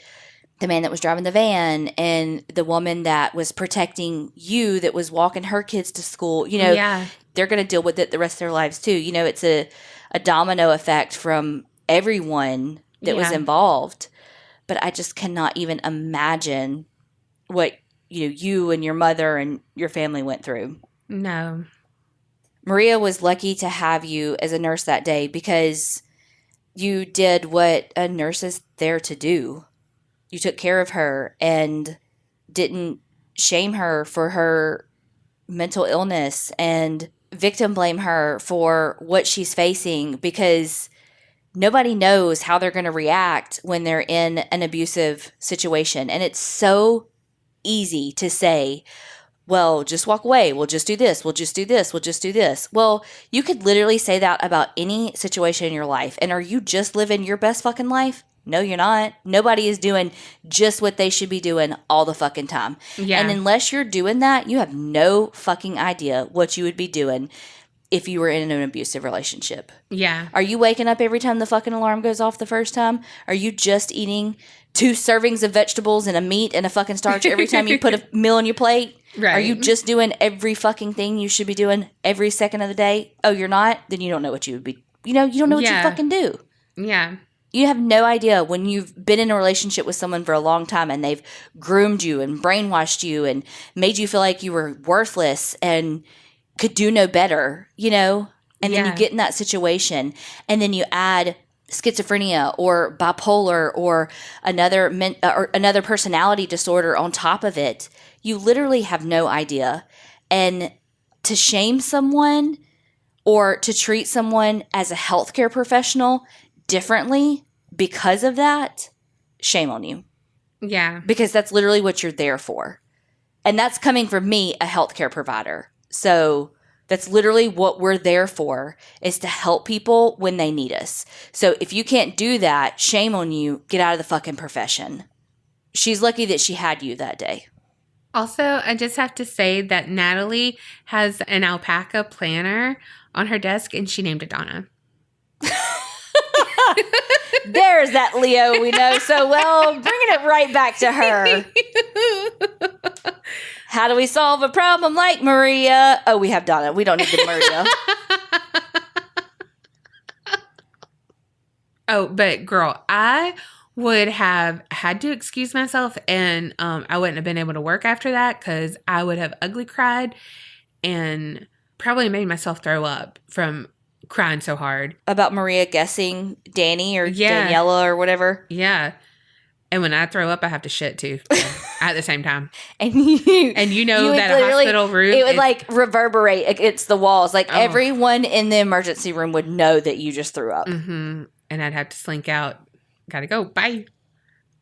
the man that was driving the van and the woman that was protecting you, that was walking her kids to school, they're going to deal with it the rest of their lives, too. It's a domino effect from everyone that was involved. But I just cannot even imagine what you and your mother and your family went through. No. Maria was lucky to have you as a nurse that day because you did what a nurse is there to do. You took care of her and didn't shame her for her mental illness and victim blame her for what she's facing, because nobody knows how they're going to react when they're in an abusive situation. And it's so easy to say, well, just walk away. We'll just do this. We'll just do this. We'll just do this. Well, you could literally say that about any situation in your life. And are you just living your best fucking life? No, you're not. Nobody is doing just what they should be doing all the fucking time. Yeah. And unless you're doing that, you have no fucking idea what you would be doing if you were in an abusive relationship. Yeah. Are you waking up every time the fucking alarm goes off the first time? Are you just eating 2 servings of vegetables and a meat and a fucking starch every time you put a meal on your plate? Right. Are you just doing every fucking thing you should be doing every second of the day? Oh, you're not? Then you don't know what you would be. You don't know what you fucking do. Yeah. You have no idea when you've been in a relationship with someone for a long time and they've groomed you and brainwashed you and made you feel like you were worthless and could do no better, and then you get in that situation and then you add schizophrenia or bipolar or another personality disorder on top of it. You literally have no idea. And to shame someone or to treat someone as a healthcare professional differently because of that, shame on you. Yeah. Because that's literally what you're there for. And that's coming from me, a healthcare provider. So that's literally what we're there for, is to help people when they need us. So if you can't do that, shame on you. Get out of the fucking profession. She's lucky that she had you that day. Also, I just have to say that Natalie has an alpaca planner on her desk and she named it Donna. There's that Leo we know so well, bringing it right back to her. How do we solve a problem like Maria? Oh, we have Donna. We don't need the Maria. Oh, but girl, I would have had to excuse myself, and I wouldn't have been able to work after that because I would have ugly cried and probably made myself throw up from crying so hard. About Maria guessing Danny or Daniela or whatever. Yeah. And when I throw up, I have to shit too at the same time. And you that a hospital room, it would like reverberate against the walls. Like everyone in the emergency room would know that you just threw up. Mm-hmm. And I'd have to slink out. Gotta go. Bye.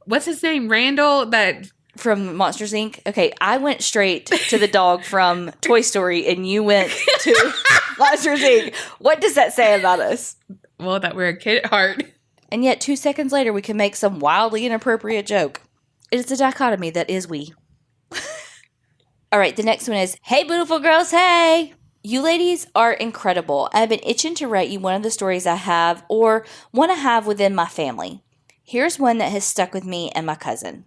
What's his name? Randall? That from Monsters, Inc. Okay, I went straight to the dog from Toy Story, and you went to Monsters, Inc. What does that say about us? Well, that we're a kid at heart. And yet 2 seconds later, we can make some wildly inappropriate joke. It is the dichotomy that is we. All right, the next one is, hey, beautiful girls, hey! You ladies are incredible. I've been itching to write you one of the stories I have or want to have within my family. Here's one that has stuck with me and my cousin.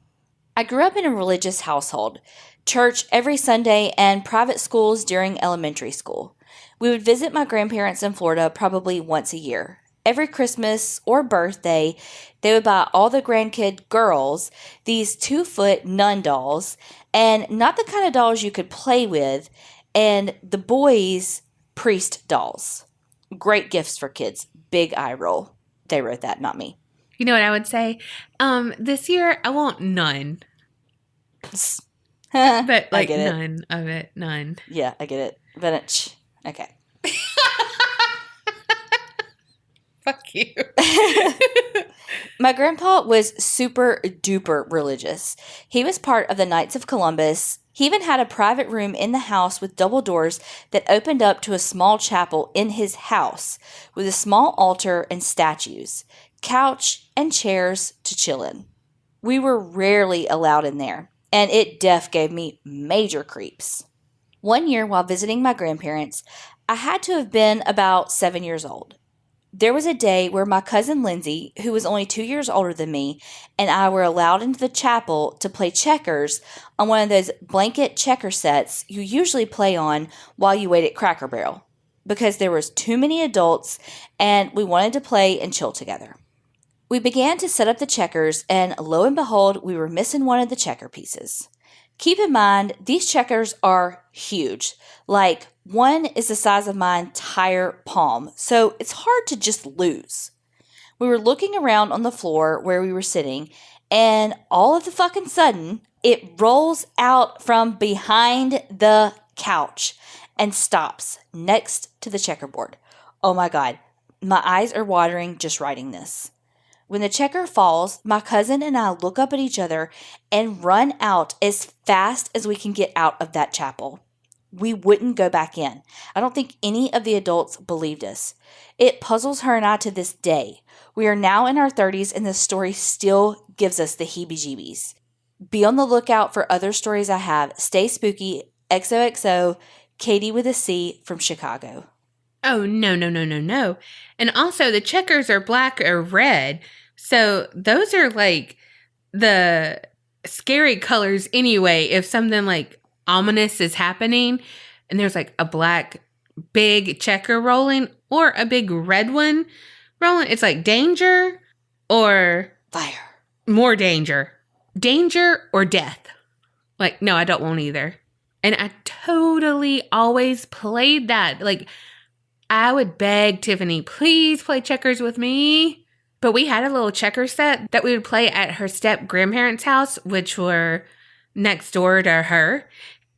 I grew up in a religious household, church every Sunday and private schools during elementary school. We would visit my grandparents in Florida probably once a year. Every Christmas or birthday, they would buy all the grandkid girls these 2-foot nun dolls, and not the kind of dolls you could play with, and the boys, priest dolls. Great gifts for kids. Big eye roll. They wrote that, not me. You know what I would say? This year, I want none. But like none of it. None. Yeah, I get it. But okay. Fuck you. My grandpa was super duper religious. He was part of the Knights of Columbus. He even had a private room in the house with double doors that opened up to a small chapel in his house with a small altar and statues, couch and chairs to chill in. We were rarely allowed in there, and it gave me major creeps. One year while visiting my grandparents, I had to have been about 7 years old. There was a day where my cousin Lindsay, who was only 2 years older than me, and I were allowed into the chapel to play checkers on one of those blanket checker sets you usually play on while you wait at Cracker Barrel, because there was too many adults and we wanted to play and chill together. We began to set up the checkers, and lo and behold, we were missing one of the checker pieces. Keep in mind, these checkers are huge. Like, one is the size of my entire palm, so it's hard to just lose. We were looking around on the floor where we were sitting, and all of the fucking sudden, it rolls out from behind the couch and stops next to the checkerboard. Oh my God, my eyes are watering just writing this. When the checker falls, my cousin and I look up at each other and run out as fast as we can get out of that chapel. We wouldn't go back in. I don't think any of the adults believed us. It puzzles her and I to this day. We are now in our 30s and this story still gives us the heebie-jeebies. Be on the lookout for other stories I have. Stay spooky. XOXO, Katie with a C from Chicago. Oh, no. And also the checkers are black or red. So those are like the scary colors anyway. If something like ominous is happening and there's like a black big checker rolling or a big red one rolling, it's like danger or fire. More danger. Danger or death. Like, no, I don't want either. And I totally always played that. Like, I would beg Tiffany, please play checkers with me. But we had a little checker set that we would play at her step-grandparents' house, which were next door to her.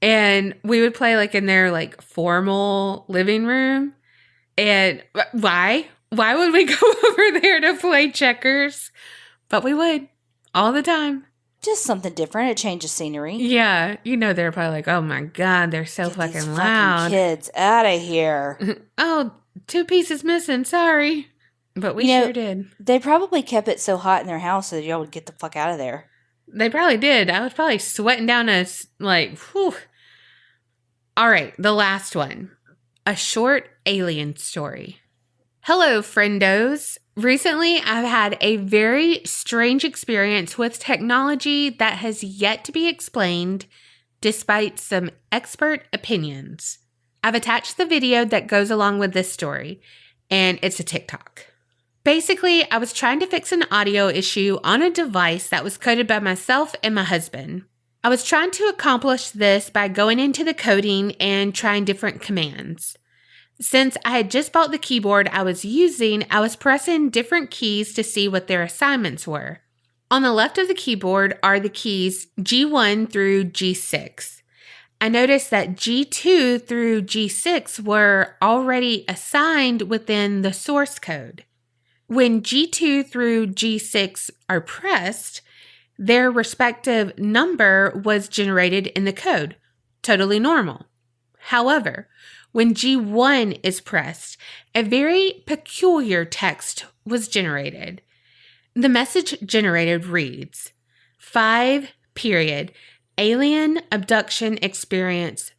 And we would play like in their like formal living room. And why? Why would we go over there to play checkers? But we would all the time. Just something different. It changes scenery. Yeah. You know, they're probably like, oh my God, they're so Get fucking these loud. Fucking kids out of here. Oh, 2 pieces missing. Sorry. But we sure did. They probably kept it so hot in their house so that y'all would get the fuck out of there. They probably did. I was probably sweating down whew. All right. The last one. A short alien story. Hello, friendos. Recently, I've had a very strange experience with technology that has yet to be explained despite some expert opinions. I've attached the video that goes along with this story, and it's a TikTok. Basically, I was trying to fix an audio issue on a device that was coded by myself and my husband. I was trying to accomplish this by going into the coding and trying different commands. Since I had just bought the keyboard I was using, I was pressing different keys to see what their assignments were. On the left of the keyboard are the keys G1 through G6. I noticed that G2 through G6 were already assigned within the source code. When G2 through G6 are pressed, their respective number was generated in the code. Totally normal. However, when G1 is pressed, a very peculiar text was generated. The message generated reads, 5, alien abduction experience,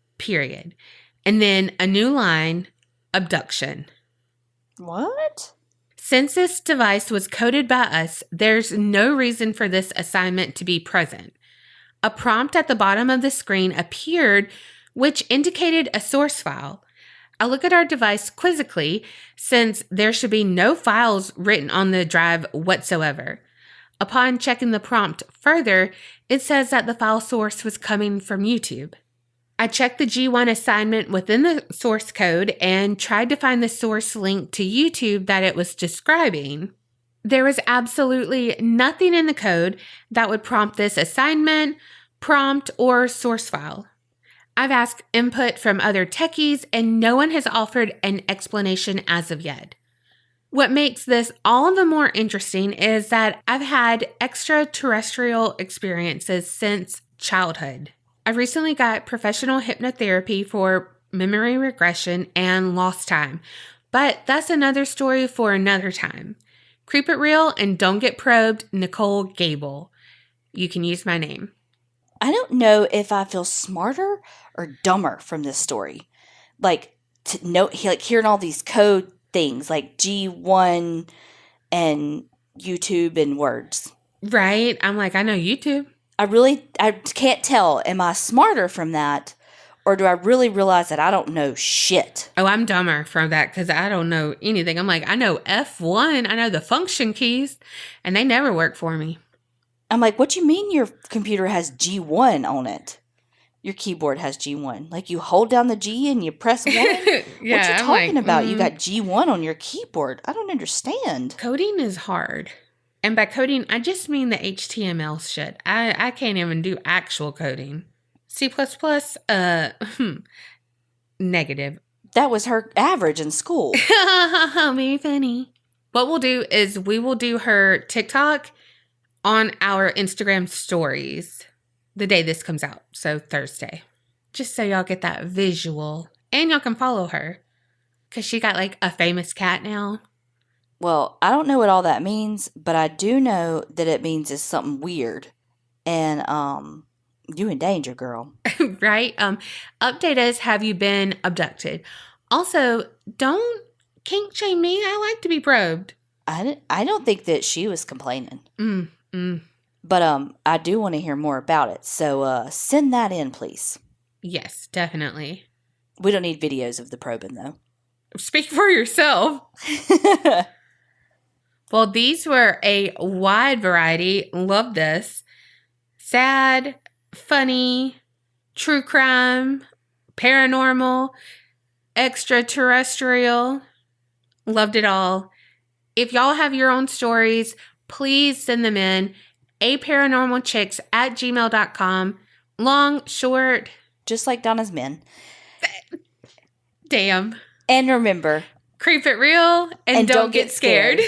and then a new line, abduction. What? Since this device was coded by us, there's no reason for this assignment to be present. A prompt at the bottom of the screen appeared, which indicated a source file. I look at our device quizzically, since there should be no files written on the drive whatsoever. Upon checking the prompt further, it says that the file source was coming from YouTube. I checked the G1 assignment within the source code and tried to find the source link to YouTube that it was describing. There was absolutely nothing in the code that would prompt this assignment, prompt, or source file. I've asked input from other techies and no one has offered an explanation as of yet. What makes this all the more interesting is that I've had extraterrestrial experiences since childhood. I recently got professional hypnotherapy for memory regression and lost time, but that's another story for another time. Creep it real and don't get probed, Nicole Gable. You can use my name. I don't know if I feel smarter or dumber from this story. Like hearing all these code things like G1 and YouTube and words. Right? I'm like, I know YouTube. I can't tell. Am I smarter from that? Or do I really realize that I don't know shit? Oh, I'm dumber from that because I don't know anything. I'm like, I know F1. I know the function keys, and they never work for me. I'm like, what do you mean your computer has G1 on it? Your keyboard has G1. Like you hold down the G and you press 1? Yeah, what you talking about? You got Mm-hmm. G1 on your keyboard. I don't understand. Coding is hard. And by coding, I just mean the HTML shit. I can't even do actual coding. C++, negative. That was her average in school. Very funny. What we'll do is we will do her TikTok on our Instagram stories the day this comes out. So Thursday. Just so y'all get that visual. And y'all can follow her. Because she got like a famous cat now. Well, I don't know what all that means, but I do know that it means it's something weird. And, you in danger, girl. Right? Update us, have you been abducted? Also, don't kink shame me. I like to be probed. I don't think that she was complaining. Mm. But, I do want to hear more about it. So, send that in, please. Yes, definitely. We don't need videos of the probing, though. Speak for yourself. Well, these were a wide variety. Love this. Sad, funny, true crime, paranormal, extraterrestrial. Loved it all. If y'all have your own stories, please send them in. aparanormalchicks@gmail.com. Long, short. Just like Donna's men. Damn. And remember, Creep it real and don't get scared.